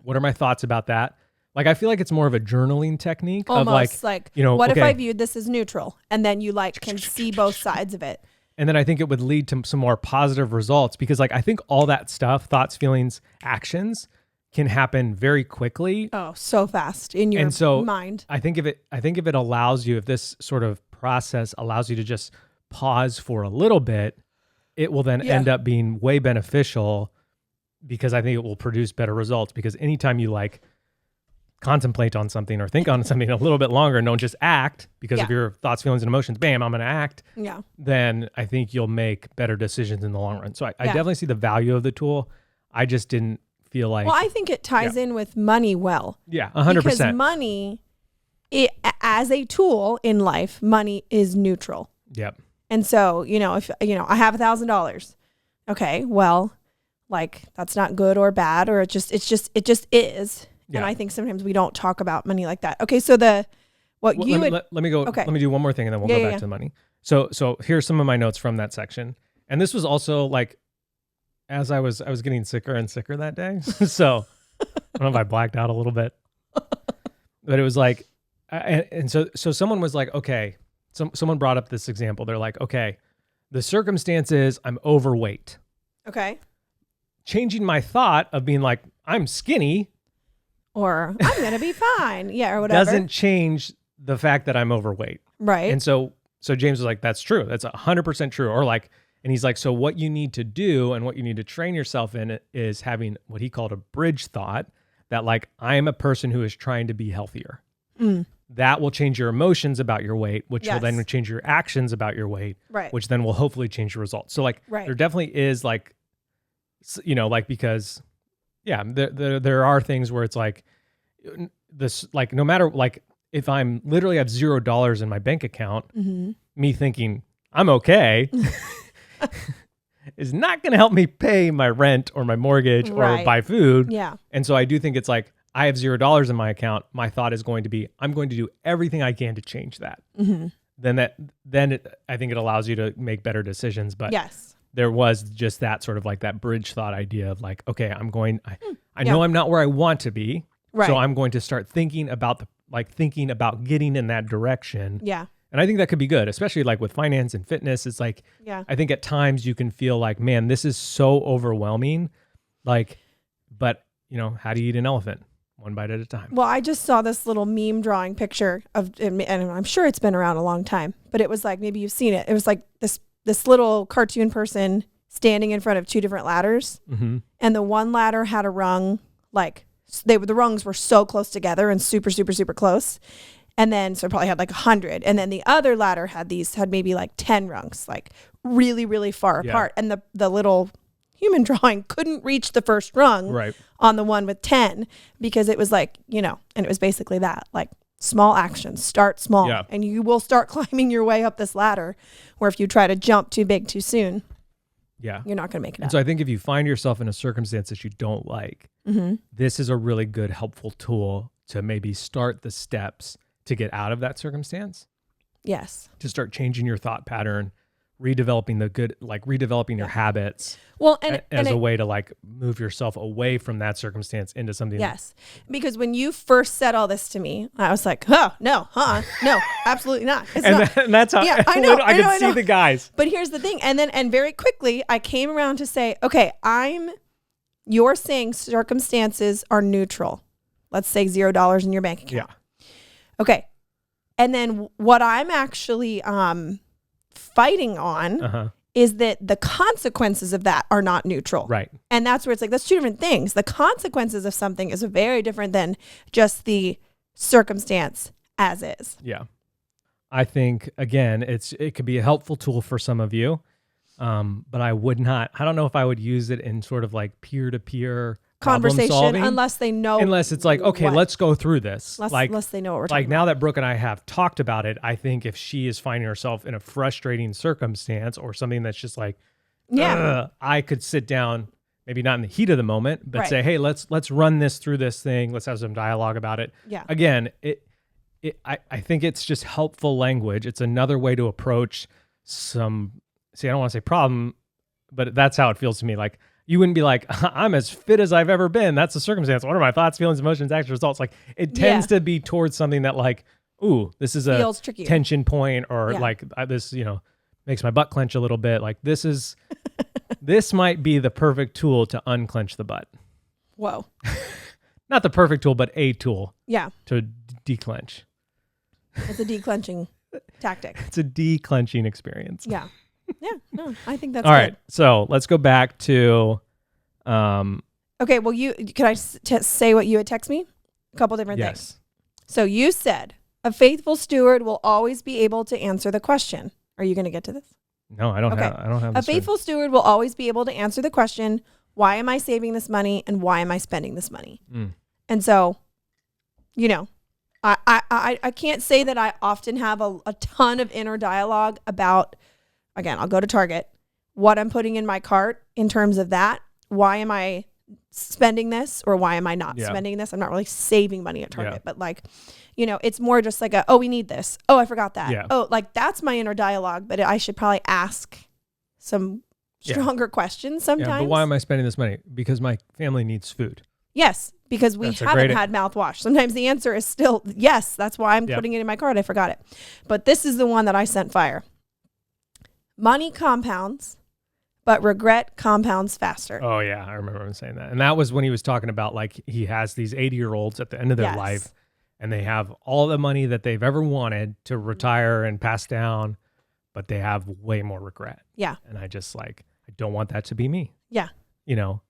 What are my thoughts about that? Like, I feel like it's more of a journaling technique. Almost of like what if I viewed this as neutral, and then you like can see both sides of it. And then I think it would lead to some more positive results, because like I think all that stuff, thoughts, feelings, actions, can happen very quickly. Oh, so fast in your mind. I think if it allows you, if this sort of process allows you to just pause for a little bit, it will then end up being way beneficial, because I think it will produce better results. Because anytime you like contemplate on something or think on something a little bit longer and don't just act because of your thoughts, feelings, and emotions, bam, I'm going to act. Yeah. Then I think you'll make better decisions in the long run. So I definitely see the value of the tool. I just didn't feel like. Well, I think it ties in with money well. Yeah, 100%. Because money, as a tool in life, money is neutral. Yep. And so, if I have $1,000, okay, well, like that's not good or bad, or it just is. Yeah. And I think sometimes we don't talk about money like that. Okay, so let me go. Okay. Let me do one more thing, and then we'll go back to the money. So here's some of my notes from that section. And this was also like, as I was getting sicker and sicker that day. So I don't know if I blacked out a little bit, but it was like, and so someone was like, okay, someone brought up this example. They're like, okay, the circumstance is I'm overweight. Okay. Changing my thought of being like, I'm skinny, or I'm going to be fine. Yeah. Or whatever. Doesn't change the fact that I'm overweight. Right. And so James was like, that's true. That's 100% true. Or like, and he's like, so what you need to do and what you need to train yourself in is having what he called a bridge thought, that like, I'm a person who is trying to be healthier. That will change your emotions about your weight, which will then change your actions about your weight, which then will hopefully change your results. So like, there definitely is like, like, because there are things where it's like this, like, no matter, like, if I'm literally have $0 in my bank account, me thinking I'm okay is not going to help me pay my rent or my mortgage or buy food. Yeah. And so I do think it's like, I have $0 in my account. My thought is going to be, I'm going to do everything I can to change that. Then I think it allows you to make better decisions. But there was just that sort of like that bridge thought idea of like, okay, I know I'm not where I want to be. So I'm going to start thinking about getting in that direction. Yeah. And I think that could be good, especially like with finance and fitness. It's like, I think at times you can feel like, man, this is so overwhelming. Like, but how do you eat an elephant? One bite at a time. Well, I just saw this little meme drawing picture and I'm sure it's been around a long time, but it was like, maybe you've seen it. It was like this little cartoon person standing in front of two different ladders. And the one ladder had a rung, like the rungs were so close together and super, super, super close. And then, so it probably had like 100. And then the other ladder had maybe like 10 rungs, like really, really far apart. And the little human drawing couldn't reach the first rung on the one with 10, because it was like, and it was basically that, like, small actions, start small, and you will start climbing your way up this ladder, where if you try to jump too big too soon, you're not going to make it up. So I think if you find yourself in a circumstance that you don't like, this is a really good, helpful tool to maybe start the steps to get out of that circumstance. Yes. To start changing your thought pattern, redeveloping the good, like redeveloping your habits. Well, as a way to like move yourself away from that circumstance into something. Yes. Because when you first said all this to me, I was like, oh, no, no, absolutely not. It's not. And that's how I know. I could see the guys. But here's the thing. And very quickly I came around to say, okay, you're saying circumstances are neutral. Let's say $0 in your bank account. Yeah. Okay. And then what I'm actually fighting on is that the consequences of that are not neutral. Right. And that's where it's like, that's two different things. The consequences of something is very different than just the circumstance as is. Yeah. I think, again, it could be a helpful tool for some of you. But I don't know if I would use it in sort of like peer-to-peer conversation unless they know. Unless it's like, okay, let's go through this. Unless they know what we're talking about. Like now that Brooke and I have talked about it, I think if she is finding herself in a frustrating circumstance or something that's just like, I could sit down, maybe not in the heat of the moment, but say, hey, let's run this through this thing. Let's have some dialogue about it. Yeah. Again, I think it's just helpful language. It's another way to approach I don't want to say problem, but that's how it feels to me. Like, you wouldn't be like, I'm as fit as I've ever been. That's the circumstance. What are my thoughts, feelings, emotions, actions, results? Like, it tends to be towards something that like, ooh, this is a tension point, or like this, makes my butt clench a little bit. Like this might be the perfect tool to unclench the butt. Whoa. Not the perfect tool, but a tool. Yeah. To declench. It's a declenching tactic. It's a declenching experience. Yeah. Yeah, no, I think that's all good. right. So let's go back to. Okay, well, can I say what you had texted me? A couple different things. So you said a faithful steward will always be able to answer the question. Are you going to get to this? No, I don't have. A faithful steward will always be able to answer the question: why am I saving this money and why am I spending this money? And so, I can't say that I often have a ton of inner dialogue about. Again, I'll go to Target, what I'm putting in my cart in terms of that. Why am I spending this or why am I not spending this? I'm not really saving money at Target, but like, it's more just like we need this. Oh, I forgot that. Yeah. Oh, like that's my inner dialogue, but I should probably ask some stronger questions sometimes. Yeah, but why am I spending this money? Because my family needs food. Yes, because we haven't had mouthwash. Sometimes the answer is still yes. That's why I'm putting it in my cart. I forgot it. But this is the one that I sent fire. Money compounds, but regret compounds faster. Oh, yeah. I remember him saying that. And that was when he was talking about like he has these 80-year-olds at the end of their life and they have all the money that they've ever wanted to retire and pass down, but they have way more regret. Yeah. And I don't want that to be me. Yeah.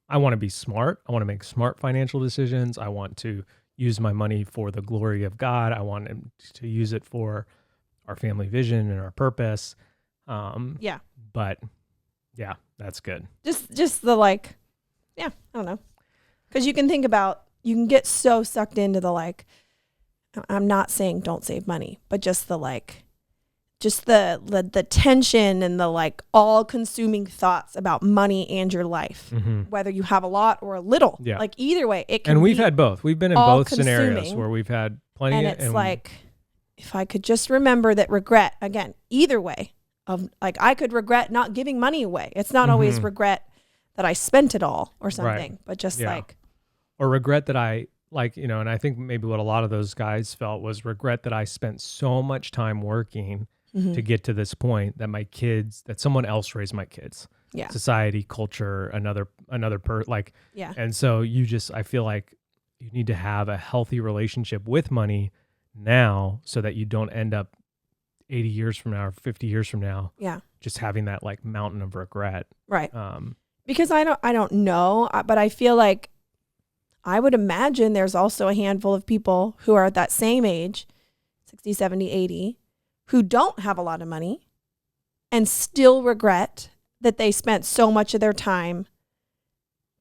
I want to be smart. I want to make smart financial decisions. I want to use my money for the glory of God. I want to use it for our family vision and our purpose. But yeah, that's good. Just the like, I don't know. Because you can get so sucked into the like, I'm not saying don't save money, but just the like, just the tension and the like all consuming thoughts about money and your life, whether you have a lot or a little, like either way, it can. And we've had both. We've been in both scenarios where we've had plenty. And it's like, if I could just remember that regret again, either way. Of like I could regret not giving money away. It's not always regret that I spent it all or something, but just like or regret that I like, and I think maybe what a lot of those guys felt was regret that I spent so much time working to get to this point that someone else raised my kids. Yeah. Society, culture, another and so I feel like you need to have a healthy relationship with money now so that you don't end up 80 years from now or 50 years from now, just having that like mountain of regret. Right. Because I don't know, but I feel like I would imagine there's also a handful of people who are at that same age, 60, 70, 80, who don't have a lot of money and still regret that they spent so much of their time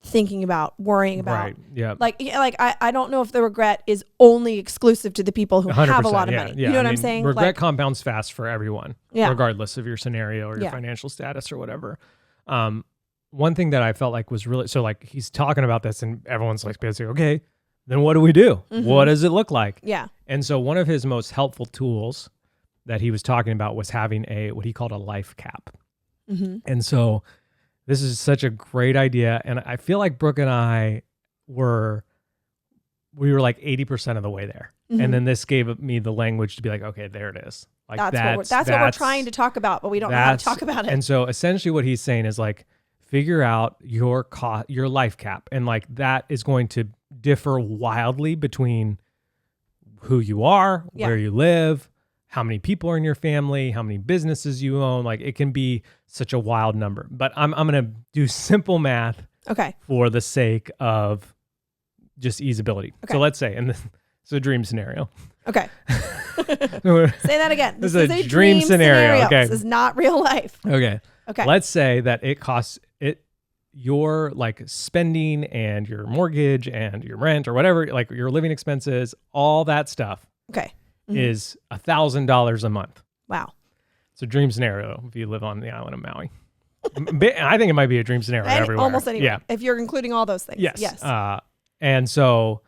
thinking about, worrying about. Right. Yeah. Like I don't know if the regret is only exclusive to the people who have a lot of money. Yeah. You know what I'm saying? Regret compounds fast for everyone, yeah, regardless of your scenario or your financial status or whatever. One thing that I felt like was really, so like he's talking about this and everyone's like basically, okay, then what do we do? What does it look like? Yeah. And so one of his most helpful tools that he was talking about was having what he called a life cap. And so this is such a great idea. And I feel like Brooke and I were like 80% of the way there. And then this gave me the language to be like, okay, there it is. Like that's what we're trying to talk about, but we don't know how to talk about it. And so essentially what he's saying is like, figure out your life cap. And like that is going to differ wildly between who you are, where you live, how many people are in your family, how many businesses you own. Like it can be such a wild number, but I'm going to do simple math for the sake of just easeability. So let's say, and this is a dream scenario. Okay. Say that again. This is a dream scenario. Okay. This is not real life. Okay. Let's say that it costs your like spending and your mortgage and your rent or whatever, like your living expenses, all that stuff. Is $1,000 a month. Wow. It's a dream scenario if you live on the island of Maui. I think it might be a dream scenario everywhere. Almost anywhere. Yeah. If you're including all those things. Yes. And so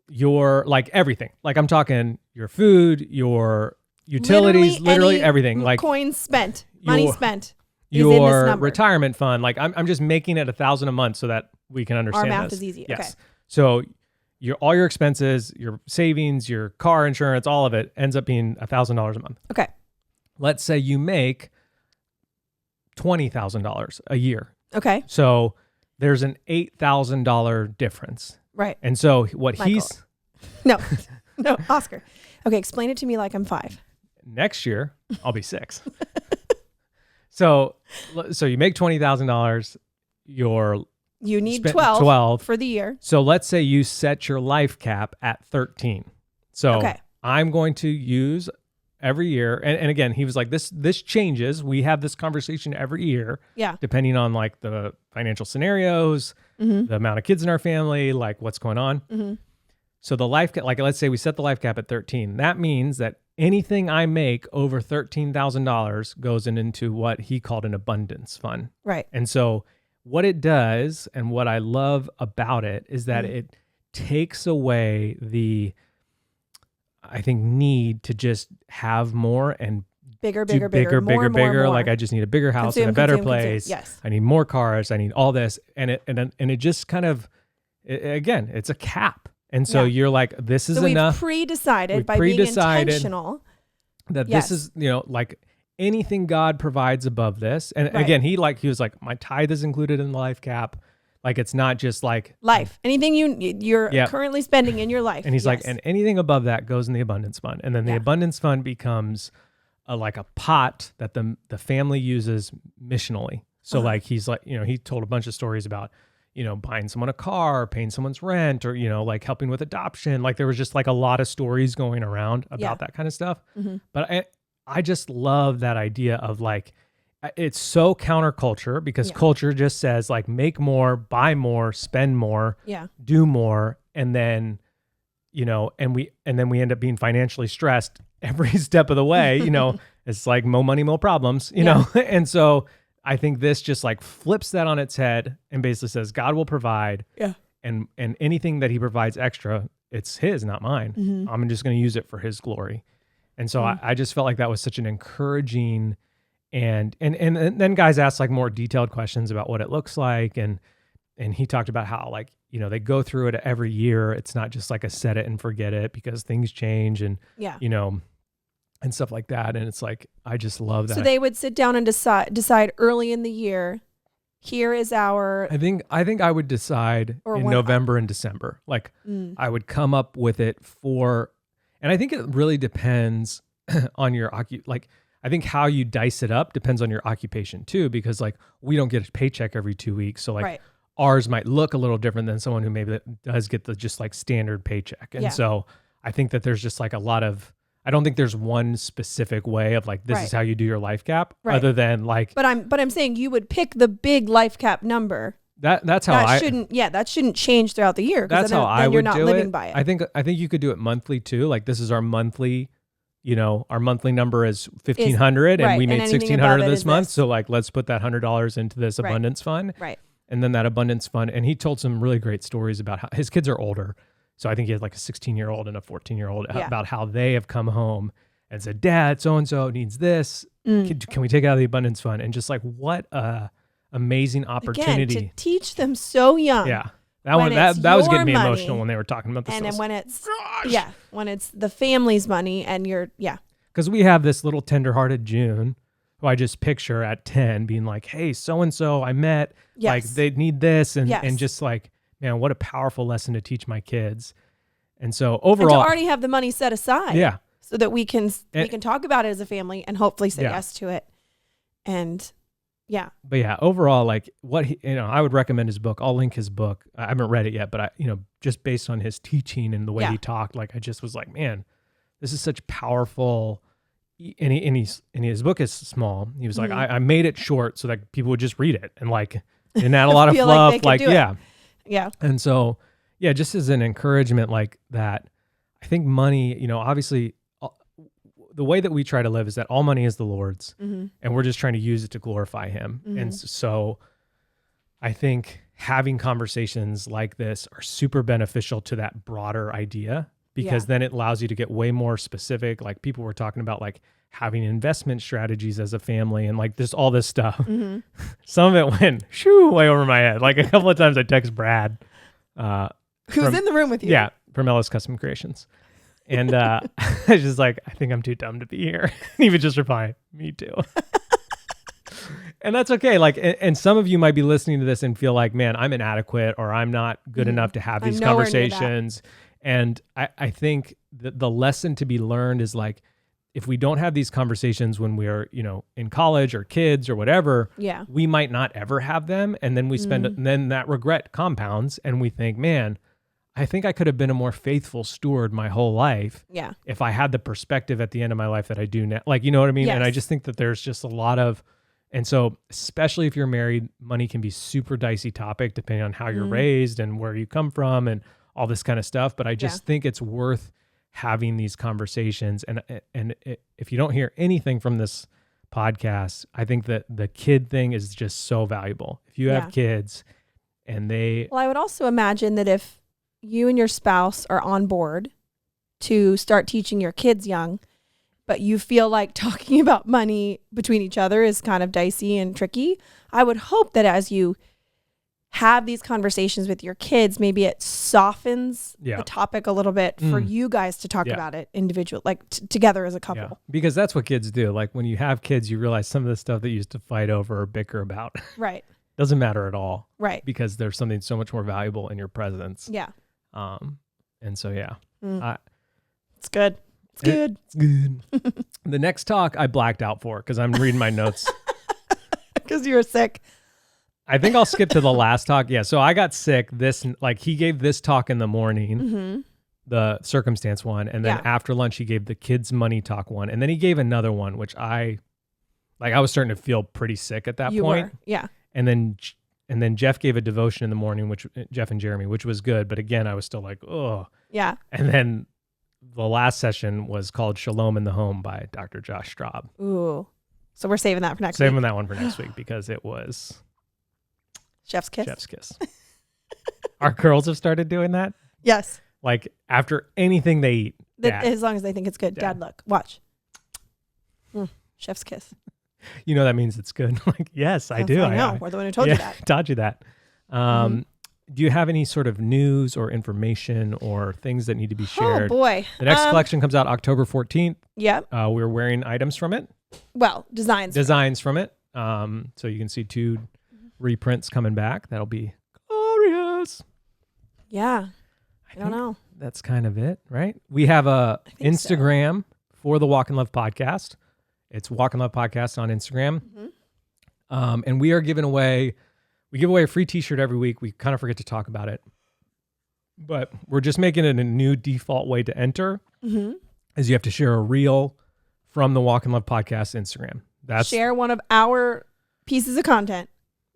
your like everything, like I'm talking your food, your utilities, literally everything, like coins spent, money spent. Your retirement fund, like I'm just making it $1,000 a month so that we can understand. Our math is easy. Yes. Okay. So all your expenses, your savings, your car insurance, all of it ends up being $1,000 a month. Okay. Let's say you make $20,000 a year. Okay. So there's an $8,000 difference. Right. And so what Michael. No, Oscar. Okay, explain it to me like I'm 5. Next year, I'll be 6. So you make $20,000. You need 12 for the year. So let's say you set your life cap at 13. So I'm going to use every year. And again, he was like, this changes. We have this conversation every year. Yeah. Depending on like the financial scenarios, the amount of kids in our family, like what's going on. So the life cap, like let's say we set the life cap at 13. That means that anything I make over $13,000 goes into what he called an abundance fund. Right. And so what it does and what I love about it is that it takes away the, I think, need to just have more and bigger. More. Like I just need a bigger house and a better place. Yes. I need more cars. I need all this. And it just kind of, again, it's a cap. And so you're like, this is enough. We've pre-decided by being intentional. That this is, like anything God provides above this. And again, he was like, my tithe is included in the life cap. Like, it's not just like life, anything you're currently spending in your life. And he's like, and anything above that goes in the abundance fund. And then the abundance fund becomes like a pot that the family uses missionally. So like, he's like, he told a bunch of stories about, buying someone a car, paying someone's rent, or, like helping with adoption. Like there was just like a lot of stories going around about that kind of stuff. But I just love that idea of like, it's so counterculture because culture just says like, make more, buy more, spend more, do more. And then, and then we end up being financially stressed every step of the way, it's like more money, more problems, know? And so I think this just like flips that on its head and basically says God will provide. Yeah. And anything that he provides extra, it's his, not mine. I'm just going to use it for his glory. And so I just felt like that was such an encouraging and then guys asked like more detailed questions about what it looks like. And he talked about how like, they go through it every year. It's not just like a set it and forget it because things change and, and stuff like that. And it's like, I just love that. So they would sit down and decide early in the year, here is our... I think I would decide in November and December. Like I would come up with it and I think it really depends on your, I think how you dice it up depends on your occupation too, because like we don't get a paycheck every 2 weeks. So like ours might look a little different than someone who maybe does get the just like standard paycheck. And so I think that there's just like a lot of, I don't think there's one specific way of like, this is how you do your life cap other than like, but I'm saying you would pick the big life cap number. That shouldn't change throughout the year. That's how I would you're not do living it. by it. I think you could do it monthly too. Like this is our monthly, our monthly number is $1,500 and we made $1,600 this month. So like, let's put that $100 into this abundance fund. Right. And then that abundance fund. And he told some really great stories about how his kids are older. So I think he had like a 16-year-old and a 14-year-old about how they have come home and said, Dad, so-and-so needs this. Can we take it out of the abundance fund? And just like, what a amazing opportunity. Again, to teach them so young. Yeah. That was getting me emotional when they were talking about this. And then when it's the family's money and because we have this little tenderhearted June who I just picture at 10 being like, hey, so-and-so I met, like they need this. And just like, man, what a powerful lesson to teach my kids. And so overall. And to already have the money set aside. Yeah. So that we can talk about it as a family and hopefully say yes to it. And But yeah, overall, like I would recommend his book. I'll link his book. I haven't read it yet, but just based on his teaching and the way he talked, like I just was like, man, this is such powerful. And his book is small. He was like, I made it short so that people would just read it and like didn't add a lot of fluff. Yeah. And so, just as an encouragement like that, I think money, obviously the way that we try to live is that all money is the Lord's and we're just trying to use it to glorify him. And so I think having conversations like this are super beneficial to that broader idea because then it allows you to get way more specific. Like people were talking about like having investment strategies as a family and like all this stuff. Some of it went way over my head. Like a couple of times I text Brad. Who's in the room with you? Yeah, from Ellis Custom Creations. And I was just like, I think I'm too dumb to be here. And he would just reply, me too. And that's okay. Like, and some of you might be listening to this and feel like, man, I'm inadequate or I'm not good enough to have these conversations. And I think the lesson to be learned is like, if we don't have these conversations when we're, in college or kids or whatever, we might not ever have them. And then we and then that regret compounds and we think, man, I think I could have been a more faithful steward my whole life. Yeah. If I had the perspective at the end of my life that I do now, like, you know what I mean? Yes. And I just think that there's just a lot of, and so especially if you're married, money can be super dicey topic depending on how you're raised and where you come from and all this kind of stuff. But I just think it's worth having these conversations. And if you don't hear anything from this podcast, I think that the kid thing is just so valuable. If you have kids and well, I would also imagine that if you and your spouse are on board to start teaching your kids young, but you feel like talking about money between each other is kind of dicey and tricky, I would hope that as you have these conversations with your kids, maybe it softens the topic a little bit for you guys to talk about it individually, like together as a couple. Yeah. Because that's what kids do. Like when you have kids, you realize some of the stuff that you used to fight over or bicker about doesn't matter at all. Right. Because there's something so much more valuable in your presence. Yeah. And so, it's good. It's good. It's good. The next talk I blacked out for because I'm reading my notes. Because you were sick. I think I'll skip to the last talk. Yeah. So I got sick. He gave this talk in the morning, the circumstance one. And then after lunch, he gave the kids money talk one. And then he gave another one, which I was starting to feel pretty sick at that point. Yeah. And then Jeff gave a devotion in the morning, Jeff and Jeremy, which was good. But again, I was still like, oh. Yeah. And then the last session was called Shalom in the Home by Dr. Josh Straub. Ooh. So we're saving that for next week. Saving that one for next week because it was Chef's Kiss. Chef's Kiss. Our girls have started doing that. Yes. Like after anything they eat. As long as they think it's good. Dad, look, watch. Chef's Kiss. You know that means it's good. Like, yes, I do. I know. We're the one who told you that. Taught you that. Do you have any sort of news or information or things that need to be shared? Oh, boy. The next collection comes out October 14th. Yep. We're wearing items from it. Well, designs from it. So you can see 2 reprints coming back. That'll be glorious. Yeah. I don't know. That's kind of it, right? We have a Instagram for the Walk in Love podcast. It's Walk in Love podcast on Instagram. And we give away a free t-shirt every week. We kind of forget to talk about it, but we're just making it a new default way to enter is you have to share a reel from the Walk in Love podcast Instagram. Share one of our pieces of content.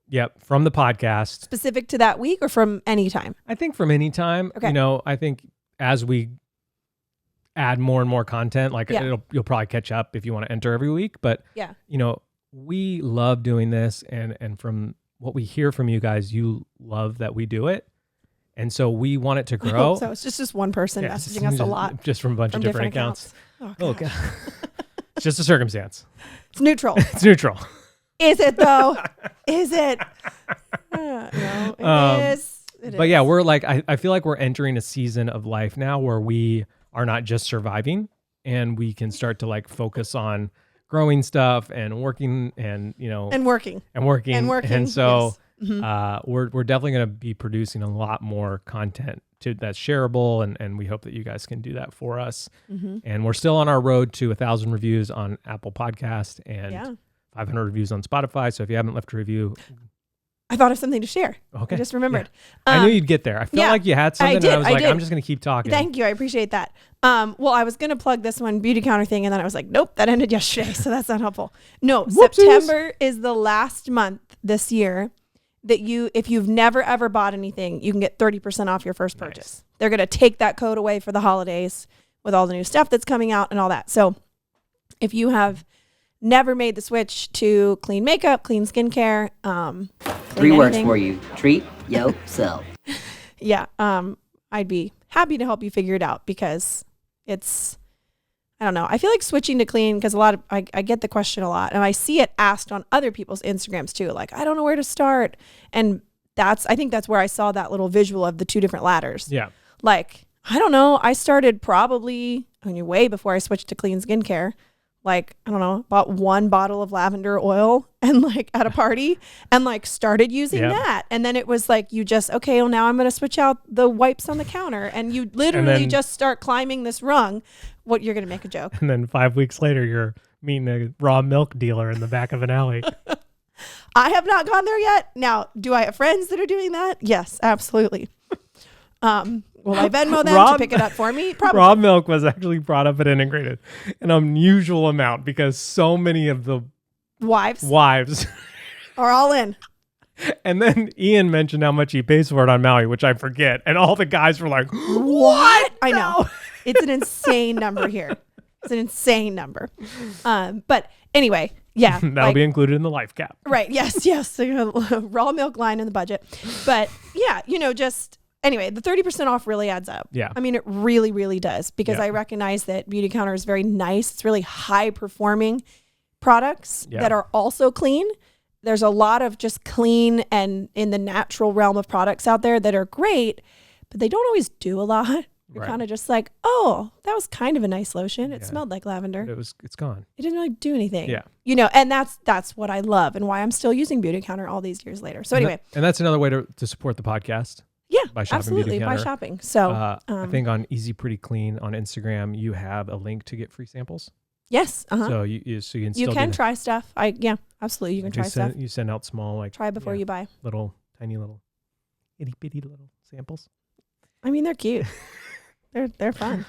Yep. From the podcast. Specific to that week or from any time? I think from any time. Okay. I think as we add more and more content, you'll probably catch up if you want to enter every week. But we love doing this, and from what we hear from you guys, you love that we do it. And so we want it to grow. So it's just one person messaging us a lot. Just from a bunch of different accounts. Oh, God. It's just a circumstance. It's neutral. It's neutral. Is it though? Is it? No, it is. But yeah, we're like, I feel like we're entering a season of life now where we are not just surviving, and we can start to like focus on growing stuff and working and, and working. And so yes. we're definitely going to be producing a lot more content that's shareable. And we hope that you guys can do that for us. Mm-hmm. And we're still on our road to 1,000 reviews on Apple Podcast and 500 reviews on Spotify. So if you haven't left a review, I thought of something to share. Okay. I just remembered. I knew you'd get there. I felt like you had something, and I was like, did. I'm just going to keep talking. Thank you. I appreciate that. Well, I was going to plug this one beauty counter thing, and then I was like, nope, that ended yesterday, so that's not helpful. No, Whoopsies. September is the last month this year that if you've never, ever bought anything, you can get 30% off your first purchase. They're going to take that code away for the holidays with all the new stuff that's coming out and all that. So if you have never made the switch to clean makeup, clean skincare, 3 words for you. Treat yourself. Yeah. I'd be happy to help you figure it out because I don't know. I feel like switching to clean because I get the question a lot, and I see it asked on other people's Instagrams too. Like, I don't know where to start. And I think that's where I saw that little visual of the 2 different ladders. Yeah. Like, I don't know. I started probably way before I switched to clean skincare. Like, I don't know, bought 1 bottle of lavender oil and like at a party and like started using that. And then it was like, okay, well now I'm going to switch out the wipes on the counter. And you literally just start climbing this rung. What, you're going to make a joke. And then 5 weeks later, you're meeting a raw milk dealer in the back of an alley. I have not gone there yet. Now, do I have friends that are doing that? Yes, absolutely. Will I Venmo them to pick it up for me? Probably. Raw milk was actually brought up at Integrated, an unusual amount because so many of the wives are all in. And then Ian mentioned how much he pays for it on Maui, which I forget. And all the guys were like, what? I know. It's an insane number here. It's an insane number. But anyway, yeah. That'll be included in the life cap. Right. Yes. So, raw milk line in the budget. But yeah, anyway, the 30% off really adds up. Yeah. I mean, it really, really does because I recognize that Beauty Counter is very nice. It's really high performing products that are also clean. There's a lot of just clean and in the natural realm of products out there that are great, but they don't always do a lot. You're kind of just like, oh, that was kind of a nice lotion. It smelled like lavender. It's gone. It didn't really do anything. Yeah. And that's what I love and why I'm still using Beauty Counter all these years later. So anyway. And that's another way to support the podcast. Yeah, by shopping absolutely. Beauty By Counter. shopping. So I think on Easy Pretty Clean on Instagram, you have a link to get free samples. Yes. So you can still try stuff. Absolutely. You can try stuff. You send out small, try before you buy. Tiny little itty bitty little samples. I mean, they're cute. They're fun.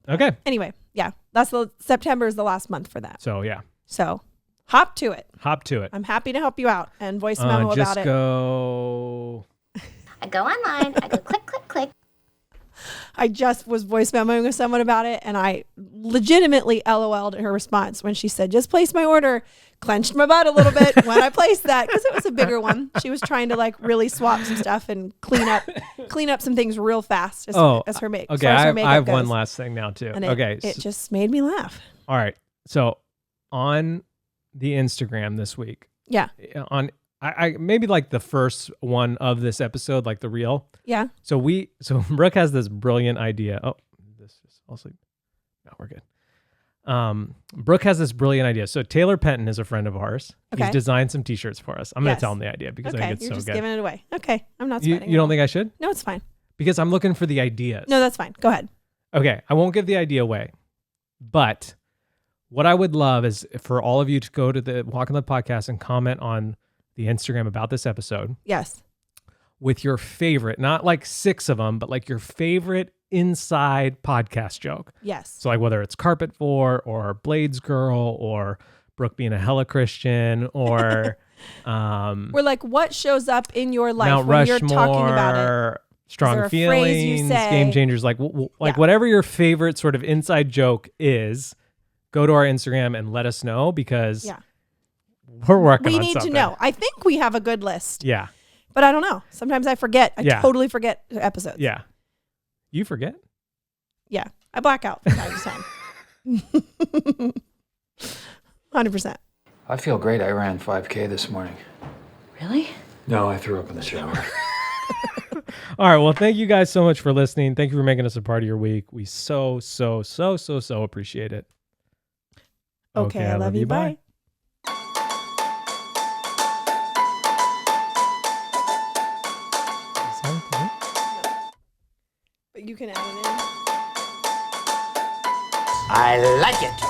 Okay. Anyway, yeah, September is the last month for that. So yeah. So hop to it. I'm happy to help you out and voice memo about it. I go online, I go click, click, click. I just was voice memoing with someone about it, and I legitimately LOL'd at her response when she said, just place my order. Clenched my butt a little bit when I placed that because it was a bigger one. She was trying to like really swap some stuff and clean up some things real fast as her makeup. Okay, I have one last thing now too. And it so, just made me laugh. All right, so on the Instagram this week, on I maybe like the first one of this episode, like the reel. Yeah. So Brooke has this brilliant idea. Oh, this is also no, we're good. Brooke has this brilliant idea. So Taylor Penton is a friend of ours. Okay. He's designed some t-shirts for us. I'm going to tell him the idea because I think it's you're so just good. giving it away. Okay. I'm not sweating. You don't think I should? No, it's fine. Because I'm looking for the ideas. No, that's fine. Go ahead. Okay. I won't give the idea away, but what I would love is for all of you to go to the Walk on the Podcast and comment on the Instagram about this episode. Yes. With your favorite, not like 6 of them, but like your favorite inside podcast joke. Yes. So like whether it's Carpet 4 or Blades Girl or Brooke being a hella Christian or we're like, what shows up in your life Mount when Rushmore, you're talking about it? Strong feelings, game changers, like whatever your favorite sort of inside joke is, go to our Instagram and let us know because we're working on something. We need to know. I think we have a good list. Yeah. But I don't know. Sometimes I forget. I totally forget episodes. Yeah. You forget? Yeah. I black out from time to time. 100%. I feel great. I ran 5K this morning. Really? No, I threw up in the shower. All right. Well, thank you guys so much for listening. Thank you for making us a part of your week. We so appreciate it. Okay, I love you. Bye. But you can add it in. I like it.